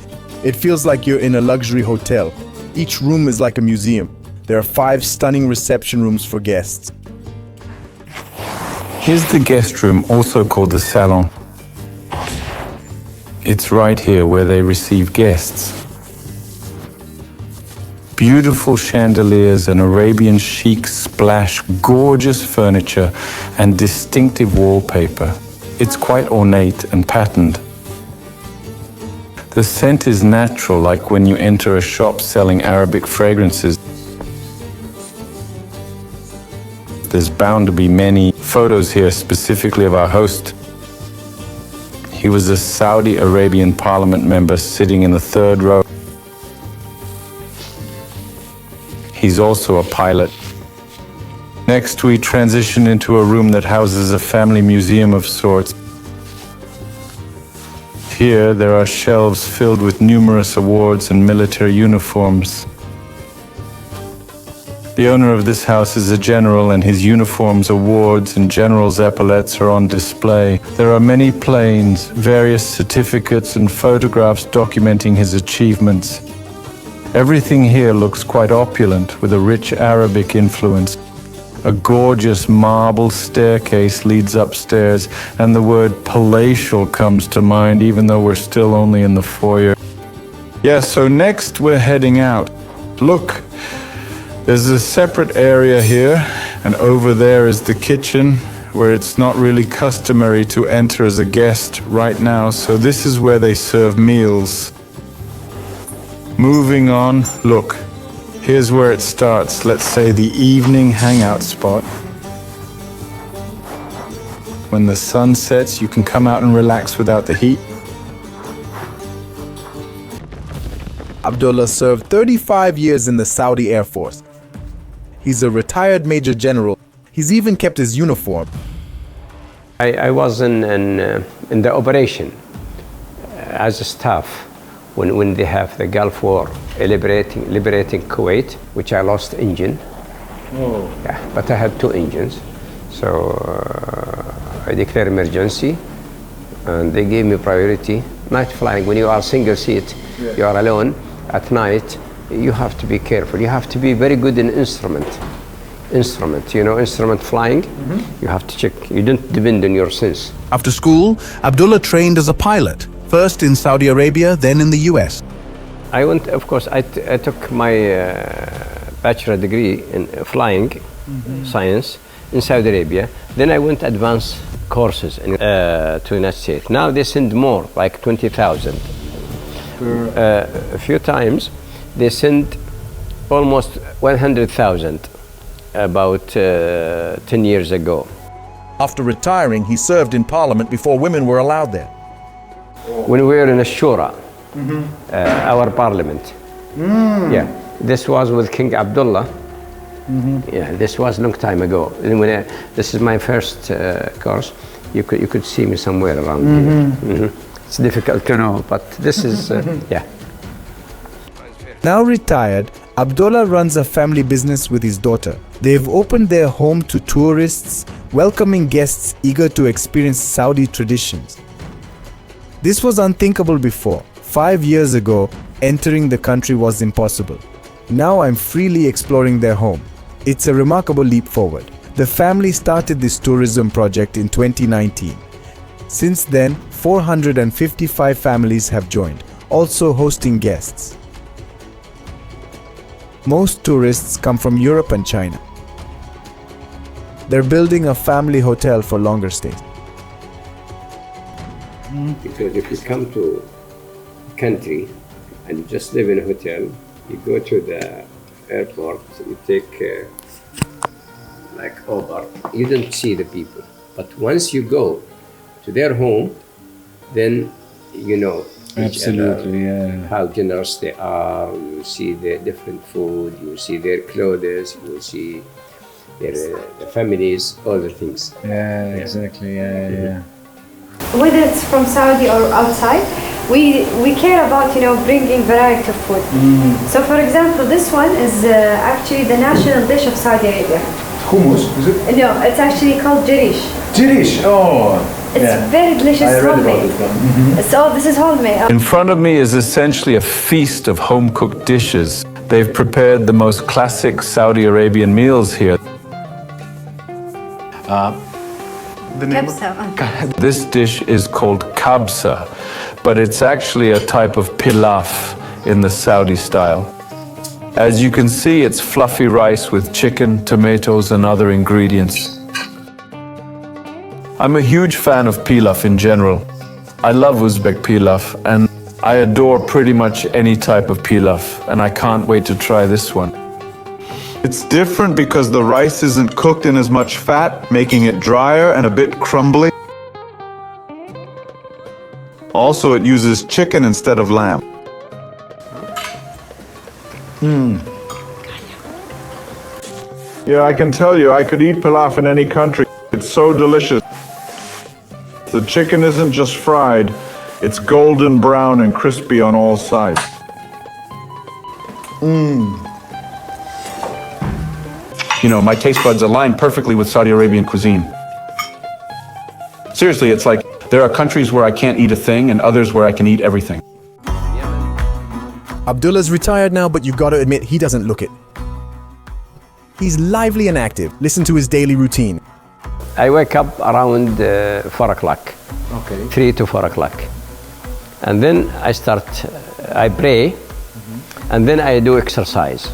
It feels like you're in a luxury hotel. Each room is like a museum. There are 5 stunning reception rooms for guests. Here's the guest room, also called the salon. It's right here where they receive guests. Beautiful chandeliers and Arabian chic splash, gorgeous furniture and distinctive wallpaper. It's quite ornate and patterned. The scent is natural, like when you enter a shop selling Arabic fragrances. There's bound to be many photos here specifically of our host. He was a Saudi Arabian parliament member sitting in the 3rd row. He's also a pilot. Next, we transition into a room that houses a family museum of sorts. Here, there are shelves filled with numerous awards and military uniforms. The owner of this house is a general, and his uniforms, awards, and general's epaulets are on display. There are many planes, various certificates, and photographs documenting his achievements. Everything here looks quite opulent, with a rich Arabic influence. A gorgeous marble staircase leads upstairs, and the word palatial comes to mind, even though we're still only in the foyer. Yeah, so next we're heading out. Look, there's a separate area here, and over there is the kitchen, where it's not really customary to enter as a guest right now, so this is where they serve meals. Moving on, look, here's where it starts. Let's say the evening hangout spot. When the sun sets, you can come out and relax without the heat. Abdullah served 35 years in the Saudi Air Force. He's a retired Major General. He's even kept his uniform. I was in the operation as a staff when they have the Gulf War, liberating Kuwait, which I lost engine. Oh. Yeah, but I had 2 engines. So I declared emergency, and they gave me priority. Night flying, when you are single seat, you are alone at night, you have to be careful. You have to be very good in instrument, you know, instrument flying. You have to check. You don't depend on your sense. After school, Abdullah trained as a pilot, first in Saudi Arabia, then in the US. I went, of course, I took my bachelor degree in flying science in Saudi Arabia. Then I went advanced courses to United States. Now they send more, like 20,000. A few times they send almost 100,000 about 10 years ago. After retiring, he served in parliament before women were allowed there. When we were in Ashura, our parliament. Yeah, this was with King Abdullah. Yeah, this was a long time ago. And when this is my first course, you could see me somewhere around here. It's difficult to know, but this is, yeah. Now retired, Abdullah runs a family business with his daughter. They've opened their home to tourists, welcoming guests eager to experience Saudi traditions. This was unthinkable before. 5 years ago, entering the country was impossible. Now I'm freely exploring their home. It's a remarkable leap forward. The family started this tourism project in 2019. Since then, 455 families have joined, also hosting guests. Most tourists come from Europe and China. They're building a family hotel for longer stays. Because if you come to a country and you just live in a hotel, you go to the airport, you take like Uber, you don't see the people. But once you go to their home, then you know Absolutely, yeah. how generous they are. You see their different food, you see their clothes, you see their families, all the things. Yeah, exactly, yeah. Whether it's from Saudi or outside, we care about, you know, bringing variety of food. So for example, this one is actually the national dish of Saudi Arabia. Hummus, is it? No, it's actually called jarish. Jirish, oh. It's very delicious, homemade. So this is homemade. In front of me is essentially a feast of home-cooked dishes. They've prepared the most classic Saudi Arabian meals here. This dish is called kabsa, but it's actually a type of pilaf in the Saudi style. As you can see, it's fluffy rice with chicken, tomatoes, and other ingredients. I'm a huge fan of pilaf in general. I love Uzbek pilaf, and I adore pretty much any type of pilaf, and I can't wait to try this one. It's different because the rice isn't cooked in as much fat, making it drier and a bit crumbly. Also, it uses chicken instead of lamb. Yeah, I can tell you, I could eat pilaf in any country. It's so delicious. The chicken isn't just fried, it's golden brown and crispy on all sides. You know, my taste buds align perfectly with Saudi Arabian cuisine. Seriously, it's like there are countries where I can't eat a thing and others where I can eat everything. Abdullah's retired now, but you gotta admit, he doesn't look it. He's lively and active. Listen to his daily routine. I wake up around 4 o'clock. Okay. 3 to 4 o'clock. And then I pray, and then I do exercise.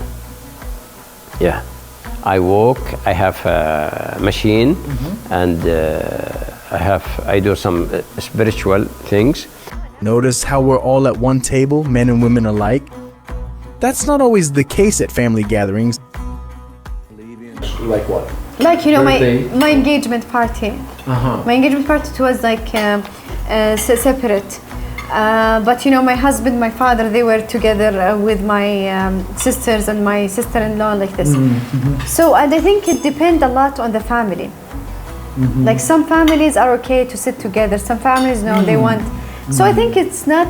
Yeah. I walk, I have a machine, and I do some spiritual things. Notice how we're all at one table, men and women alike? That's not always the case at family gatherings. Like what? Like, you know, Birthday. my engagement party. My engagement party was like separate. But you know, my husband, my father, they were together with my sisters and my sister-in-law, like this. So, and I think it depends a lot on the family. Like some families are okay to sit together, some families no, they want. So I think it's not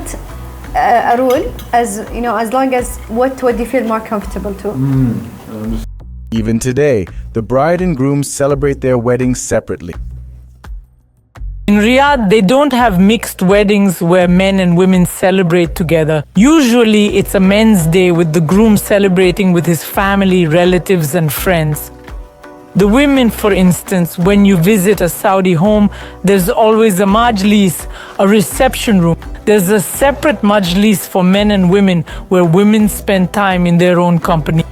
a rule, as you know, as long as what you feel more comfortable to. Even today, the bride and groom celebrate their weddings separately. In Riyadh, they don't have mixed weddings where men and women celebrate together. Usually, it's a men's day with the groom celebrating with his family, relatives, and friends. The women, for instance, when you visit a Saudi home, there's always a majlis, a reception room. There's a separate majlis for men and women where women spend time in their own company.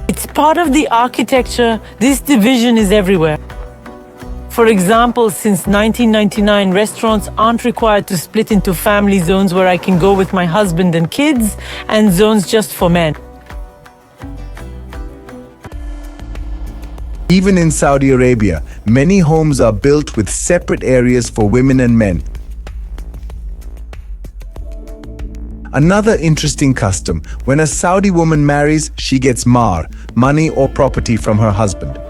It's part of the architecture. This division is everywhere. For example, since 1999, restaurants aren't required to split into family zones where I can go with my husband and kids, and zones just for men. Even in Saudi Arabia, many homes are built with separate areas for women and men. Another interesting custom, when a Saudi woman marries, she gets mahr, money or property from her husband.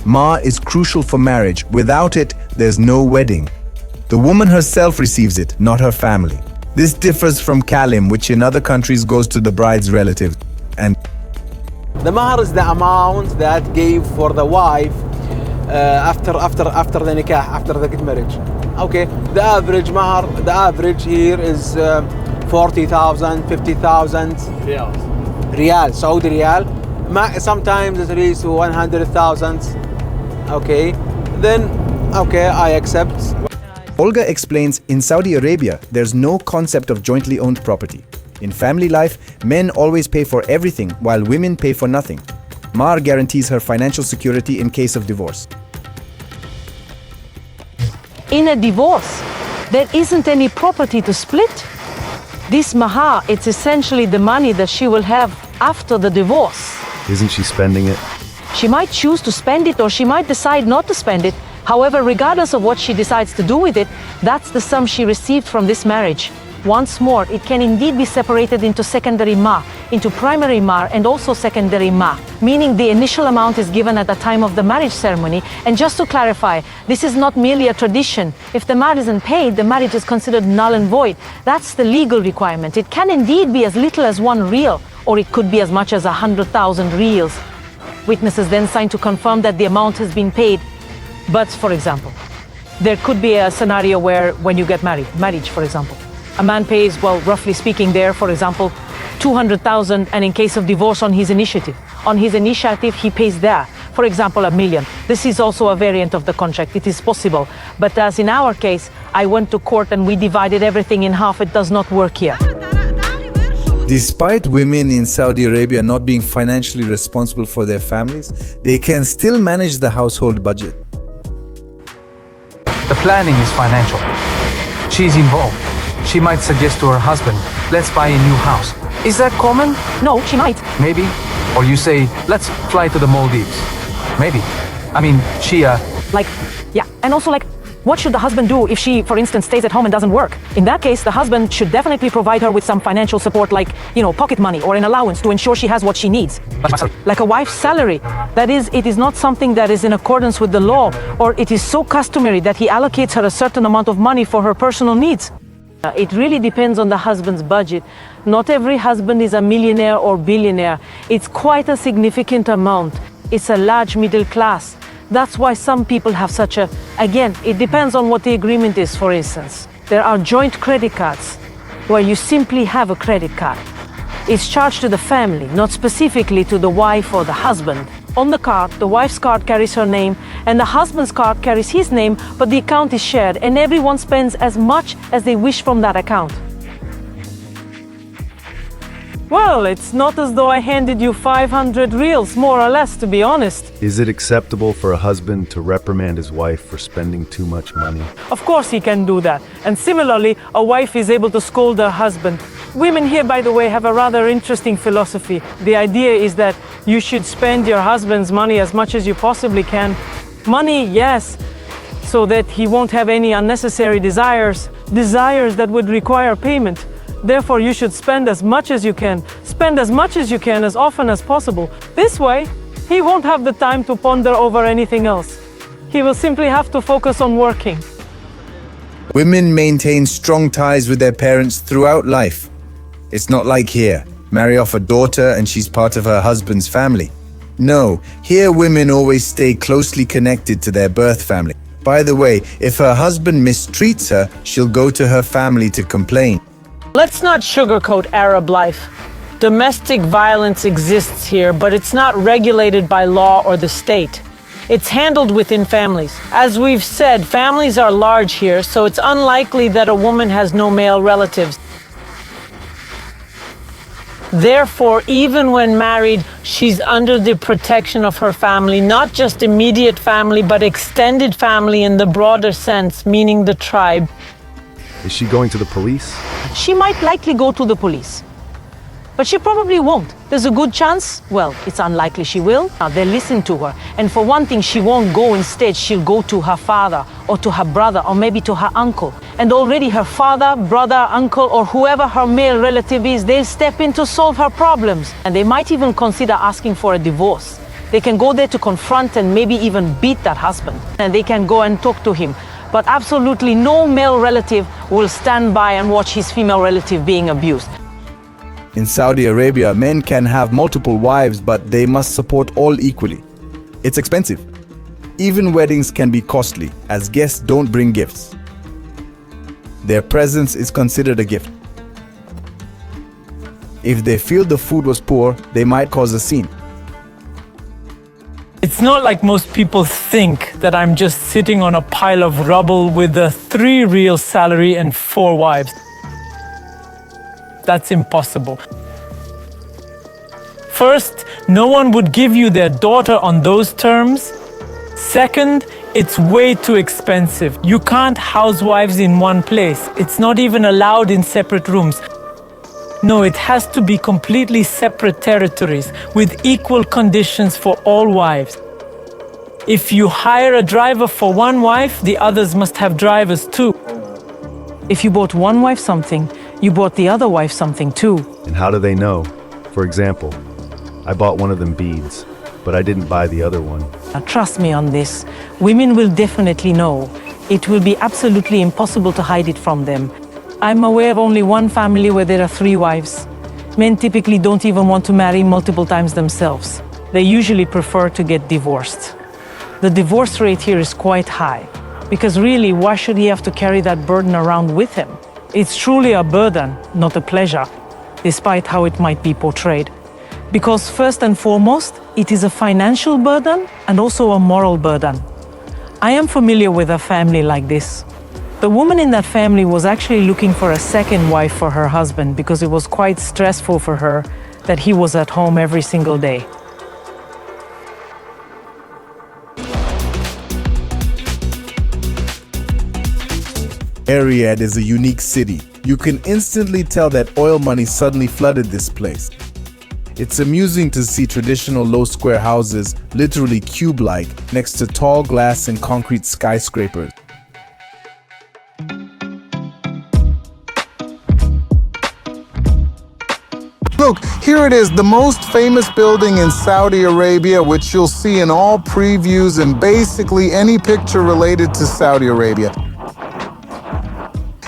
Mahr is crucial for marriage. Without it, there's no wedding. The woman herself receives it, not her family. This differs from kalim, which in other countries goes to the bride's relatives. And the mahr is the amount that gave for the wife after the nikah, after the marriage. Okay, the average mahr, the average here is 40,000, 50,000 riyal, Saudi riyal. Sometimes it reaches to 100,000. Okay, then okay, I accept. Olga explains, in Saudi Arabia, there's no concept of jointly owned property. In family life, men always pay for everything while women pay for nothing. Mahr guarantees her financial security in case of divorce. In a divorce, there isn't any property to split. This mahr, it's essentially the money that she will have after the divorce. Isn't she spending it? She might choose to spend it or she might decide not to spend it. However, regardless of what she decides to do with it, that's the sum she received from this marriage. Once more, it can indeed be separated into secondary mahr, into primary mahr, and also secondary mahr, meaning the initial amount is given at the time of the marriage ceremony. And just to clarify, this is not merely a tradition. If the mahr isn't paid, the marriage is considered null and void. That's the legal requirement. It can indeed be as little as 1 riyal, or it could be as much as 100,000 riyals. Witnesses then sign to confirm that the amount has been paid. But, for example, there could be a scenario where when you get married, marriage, for example, a man pays, well, roughly speaking there, for example, 200,000, and in case of divorce on his initiative. On his initiative, he pays there, for example, 1 million. This is also a variant of the contract. It is possible. But as in our case, I went to court and we divided everything in half. It does not work here. Despite women in Saudi Arabia not being financially responsible for their families, they can still manage the household budget. The planning is financial. She's involved. She might suggest to her husband, let's buy a new house. Is that common? No, she might. Maybe. Or you say, let's fly to the Maldives. Maybe. I mean, she, And also, what should the husband do if she, for instance, stays at home and doesn't work? In that case, the husband should definitely provide her with some financial support, pocket money or an allowance to ensure she has what she needs. Like a wife's salary. That is, it is not something that is in accordance with the law, or it is so customary that he allocates her a certain amount of money for her personal needs. It really depends on the husband's budget. Not every husband is a millionaire or billionaire. It's quite a significant amount. It's a large middle class. That's why some people have such a... Again, it depends on what the agreement is, for instance. There are joint credit cards where you simply have a credit card. It's charged to the family, not specifically to the wife or the husband. On the card, the wife's card carries her name and the husband's card carries his name, but the account is shared and everyone spends as much as they wish from that account. Well, it's not as though I handed you 500 reals, more or less, to be honest. Is it acceptable for a husband to reprimand his wife for spending too much money? Of course he can do that. And similarly, a wife is able to scold her husband. Women here, by the way, have a rather interesting philosophy. The idea is that you should spend your husband's money as much as you possibly can. Money, yes, so that he won't have any unnecessary desires that would require payment. Therefore, you should spend as much as you can. Spend as much as you can, as often as possible. This way, he won't have the time to ponder over anything else. He will simply have to focus on working. Women maintain strong ties with their parents throughout life. It's not like here. Marry off a daughter and she's part of her husband's family. No, here women always stay closely connected to their birth family. By the way, if her husband mistreats her, she'll go to her family to complain. Let's not sugarcoat Arab life. Domestic violence exists here, but it's not regulated by law or the state. It's handled within families. As we've said, families are large here, so it's unlikely that a woman has no male relatives. Therefore, even when married, she's under the protection of her family, not just immediate family, but extended family in the broader sense, meaning the tribe. Is she going to the police? She might likely go to the police. But she probably won't. There's a good chance, well, it's unlikely she will. Now, they'll listen to her. And for one thing, she won't go instead. She'll go to her father or to her brother or maybe to her uncle. And already her father, brother, uncle, or whoever her male relative is, they'll step in to solve her problems. And they might even consider asking for a divorce. They can go there to confront and maybe even beat that husband. And they can go and talk to him. But absolutely no male relative will stand by and watch his female relative being abused. In Saudi Arabia, men can have multiple wives, but they must support all equally. It's expensive. Even weddings can be costly, as guests don't bring gifts. Their presence is considered a gift. If they feel the food was poor, they might cause a scene. It's not like most people think that I'm just sitting on a pile of rubble with a 3 real salary and 4 wives. That's impossible. First, no one would give you their daughter on those terms. Second, it's way too expensive. You can't house wives in one place. It's not even allowed in separate rooms. No, it has to be completely separate territories with equal conditions for all wives. If you hire a driver for one wife, the others must have drivers too. If you bought one wife something, you bought the other wife something too. And how do they know? For example, I bought one of them beads, but I didn't buy the other one. Now, trust me on this. Women will definitely know. It will be absolutely impossible to hide it from them. I'm aware of only one family where there are 3 wives. Men typically don't even want to marry multiple times themselves. they usually prefer to get divorced. The divorce rate here is quite high, because really, why should he have to carry that burden around with him? It's truly a burden, not a pleasure, despite how it might be portrayed. Because first and foremost, it is a financial burden and also a moral burden. I am familiar with a family like this. The woman in that family was actually looking for a second wife for her husband because it was quite stressful for her that he was at home every single day. Riyadh is a unique city. You can instantly tell that oil money suddenly flooded this place. It's amusing to see traditional low square houses, literally cube-like, next to tall glass and concrete skyscrapers. Look, here it is, the most famous building in Saudi Arabia, which you'll see in all previews and basically any picture related to Saudi Arabia.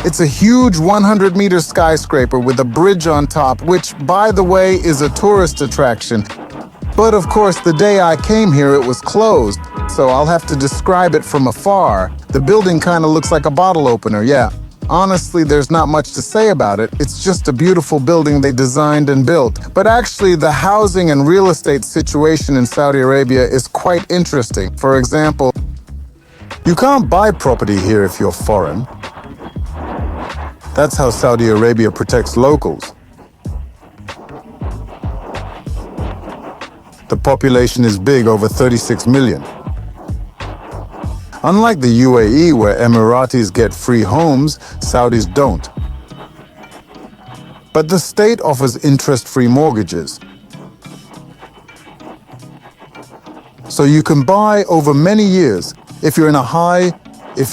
It's a huge 100-meter skyscraper with a bridge on top, which, by the way, is a tourist attraction. But of course, the day I came here, it was closed, so I'll have to describe it from afar. The building kind of looks like a bottle opener, yeah. Honestly, there's not much to say about it. It's just a beautiful building they designed and built. But actually, the housing and real estate situation in Saudi Arabia is quite interesting. For example, you can't buy property here if you're foreign. That's how Saudi Arabia protects locals. The population is big, over 36 million. Unlike the UAE, where Emiratis get free homes, Saudis don't. But the state offers interest-free mortgages. So you can buy over many years. If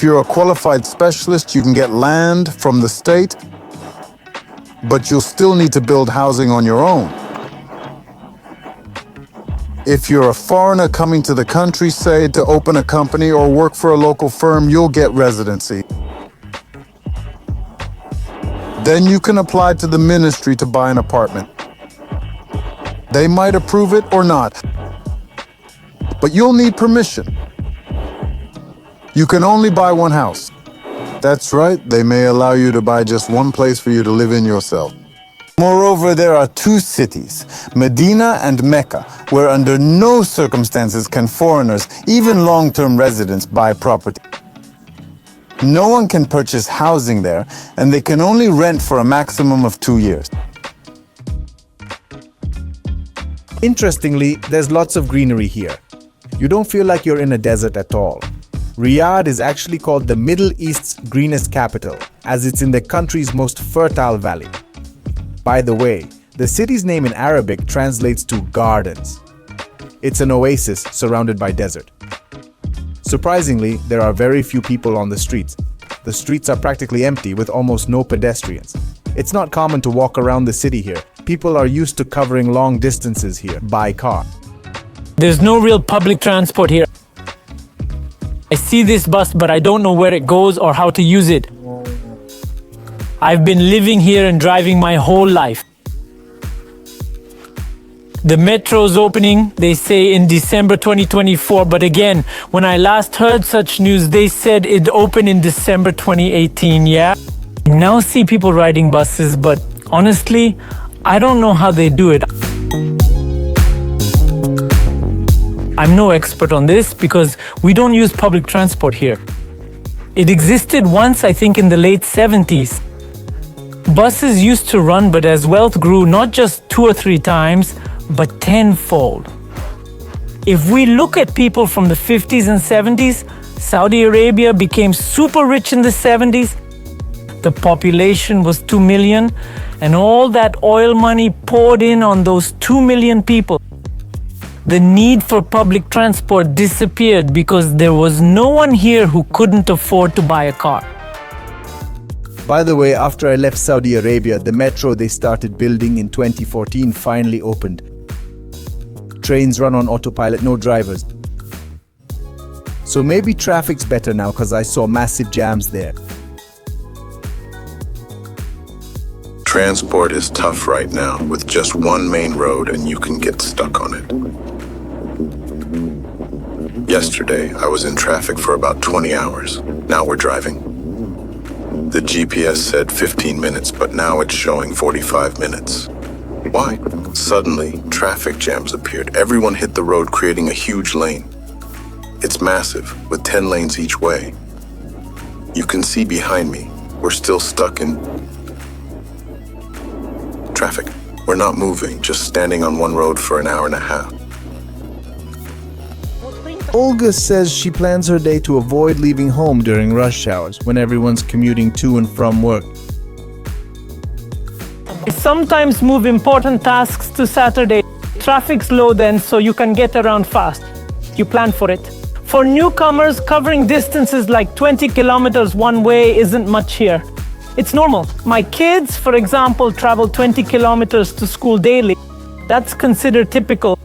you're a qualified specialist, you can get land from the state, but you'll still need to build housing on your own. If you're a foreigner coming to the country, say, to open a company or work for a local firm, you'll get residency. Then you can apply to the ministry to buy an apartment. They might approve it or not, but you'll need permission. You can only buy one house. That's right, they may allow you to buy just one place for you to live in yourself. Moreover, there are two cities, Medina and Mecca, where under no circumstances can foreigners, even long-term residents, buy property. No one can purchase housing there, and they can only rent for a maximum of 2 years. Interestingly, there's lots of greenery here. You don't feel like you're in a desert at all. Riyadh is actually called the Middle East's greenest capital, as it's in the country's most fertile valley. By the way, the city's name in Arabic translates to gardens. It's an oasis surrounded by desert. Surprisingly, there are very few people on the streets. The streets are practically empty with almost no pedestrians. It's not common to walk around the city here. People are used to covering long distances here by car. There's no real public transport here. I see this bus, but I don't know where it goes or how to use it. I've been living here and driving my whole life. The metro's opening, they say, in December 2024, but again, when I last heard such news, they said it'd open in December 2018, yeah? I now see people riding buses, but honestly, I don't know how they do it. I'm no expert on this because we don't use public transport here. It existed once, I think, in the late 70s. Buses used to run, but as wealth grew, not just 2 or 3 times, but tenfold. If we look at people from the 50s and 70s, Saudi Arabia became super rich in the 70s. The population was 2 million, and all that oil money poured in on those 2 million people. The need for public transport disappeared because there was no one here who couldn't afford to buy a car. By the way, after I left Saudi Arabia, the metro they started building in 2014 finally opened. Trains run on autopilot, no drivers. So maybe traffic's better now because I saw massive jams there. Transport is tough right now with just one main road and you can get stuck on it. Yesterday, I was in traffic for about 20 hours. Now we're driving. The GPS said 15 minutes, but now it's showing 45 minutes. Why? Suddenly, traffic jams appeared. Everyone hit the road, creating a huge lane. It's massive, with 10 lanes each way. You can see behind me, we're still stuck in traffic. We're not moving, just standing on one road for an hour and a half. Olga says she plans her day to avoid leaving home during rush hours when everyone's commuting to and from work. I sometimes move important tasks to Saturday. Traffic's low then, so you can get around fast. You plan for it. For newcomers, covering distances like 20 kilometers one way isn't much here. It's normal. My kids, for example, travel 20 kilometers to school daily. That's considered typical.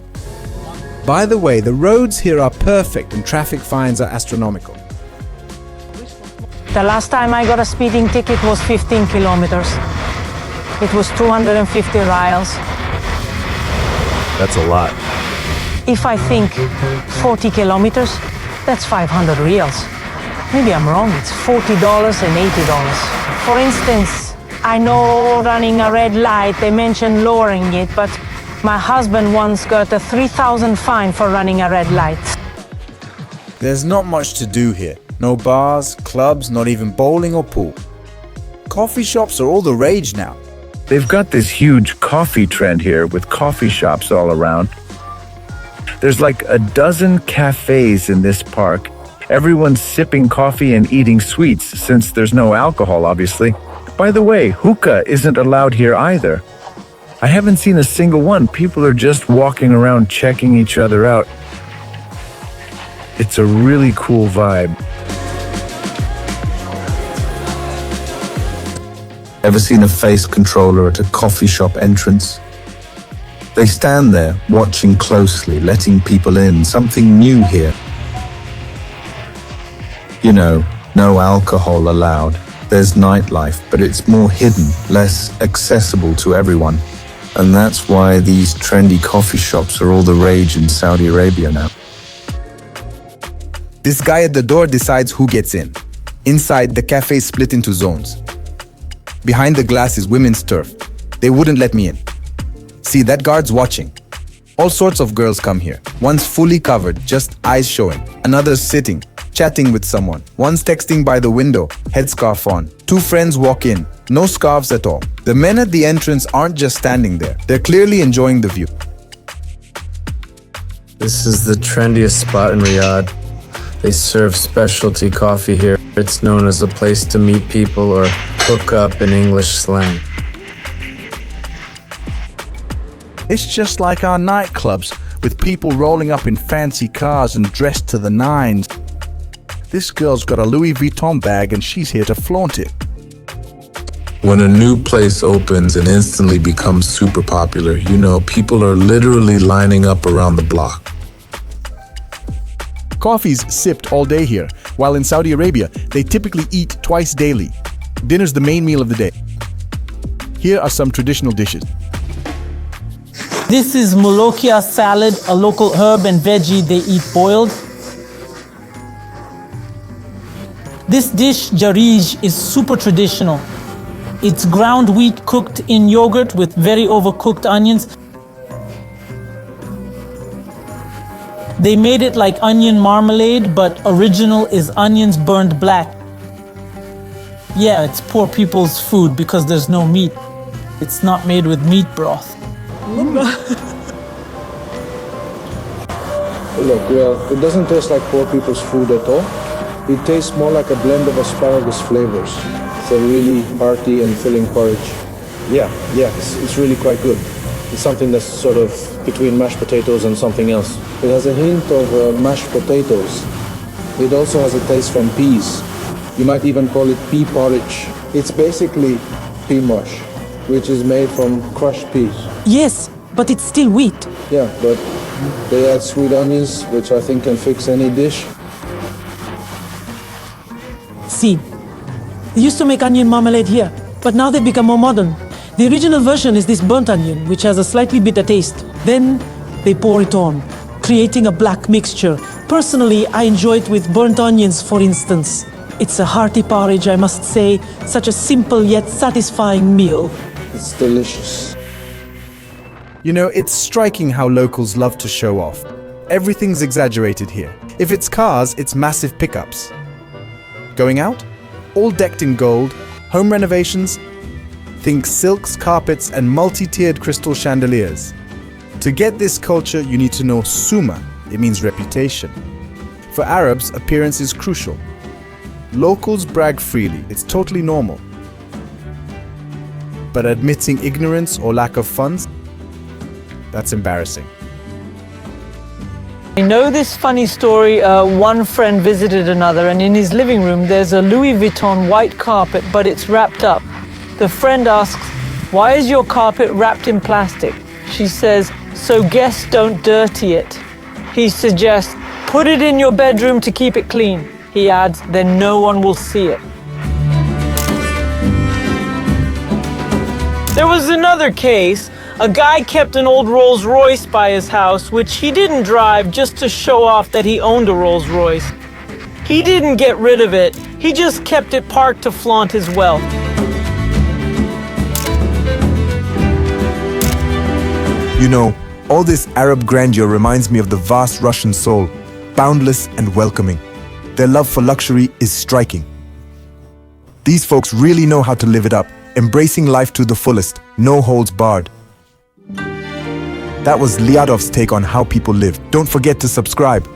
By the way, the roads here are perfect and traffic fines are astronomical. The last time I got a speeding ticket was 15 kilometers. It was 250 rials. That's a lot. If I think 40 kilometers, that's 500 reals. Maybe I'm wrong, it's $40 and $80. For instance, I know running a red light, they mentioned lowering it, but my husband once got a 3,000 fine for running a red light. There's not much to do here. No bars, clubs, not even bowling or pool. Coffee shops are all the rage now. They've got this huge coffee trend here with coffee shops all around. There's like a dozen cafes in this park. Everyone's sipping coffee and eating sweets since there's no alcohol, obviously. By the way, hookah isn't allowed here either. I haven't seen a single one. People are just walking around checking each other out. It's a really cool vibe. Ever seen a face controller at a coffee shop entrance? They stand there, watching closely, letting people in. Something new here. You know, no alcohol allowed. There's nightlife, but it's more hidden, less accessible to everyone. And that's why these trendy coffee shops are all the rage in Saudi Arabia now. This guy at the door decides who gets in. Inside, the cafe is split into zones. Behind the glass is women's turf. They wouldn't let me in. See, that guard's watching. All sorts of girls come here. One's fully covered, just eyes showing. Another's sitting, chatting with someone. One's texting by the window, headscarf on. Two friends walk in, no scarves at all. The men at the entrance aren't just standing there. They're clearly enjoying the view. This is the trendiest spot in Riyadh. They serve specialty coffee here. It's known as a place to meet people or hook up in English slang. It's just like our nightclubs, with people rolling up in fancy cars and dressed to the nines. This girl's got a Louis Vuitton bag and she's here to flaunt it. When a new place opens and instantly becomes super popular, you know, people are literally lining up around the block. Coffee's sipped all day here, while in Saudi Arabia, they typically eat twice daily. Dinner's the main meal of the day. Here are some traditional dishes. This is molokhia salad, a local herb and veggie they eat boiled. This dish, jarij, is super traditional. It's ground wheat cooked in yogurt with very overcooked onions. They made it like onion marmalade, but original is onions burned black. Yeah, it's poor people's food because there's no meat. It's not made with meat broth. Look, well, it doesn't taste like poor people's food at all. It tastes more like a blend of asparagus flavors. It's a really hearty and filling porridge. Yeah, it's really quite good. It's something that's sort of between mashed potatoes and something else. It has a hint of mashed potatoes. It also has a taste from peas. You might even call it pea porridge. It's basically pea mush, which is made from crushed peas. Yes, but it's still wheat. Yeah, but they add sweet onions, which I think can fix any dish. See, they used to make onion marmalade here, but now they've become more modern. The original version is this burnt onion, which has a slightly bitter taste. Then they pour it on, creating a black mixture Personally, I enjoy it with burnt onions, for instance. It's a hearty porridge, I must say, such a simple yet satisfying meal. It's delicious. You know, it's striking how locals love to show off. Everything's exaggerated here. If it's cars, it's massive pickups. Going out? All decked in gold. Home renovations? Think silks, carpets, and multi-tiered crystal chandeliers. To get this culture, you need to know suma. It means reputation. For Arabs, appearance is crucial. Locals brag freely. It's totally normal. But admitting ignorance or lack of funds? That's embarrassing. I know this funny story. One friend visited another, and in his living room there's a Louis Vuitton white carpet, but it's wrapped up. The friend asks, "Why is your carpet wrapped in plastic?" She says, "So guests don't dirty it." He suggests, "Put it in your bedroom to keep it clean." He adds, "Then no one will see it." There was another case. A guy kept an old Rolls Royce by his house, which he didn't drive, just to show off that he owned a Rolls Royce. He didn't get rid of it. He just kept it parked to flaunt his wealth. You know, all this Arab grandeur reminds me of the vast Russian soul, boundless and welcoming. Their love for luxury is striking. These folks really know how to live it up, embracing life to the fullest, no holds barred. That was Lyadov's take on how people live. Don't forget to subscribe.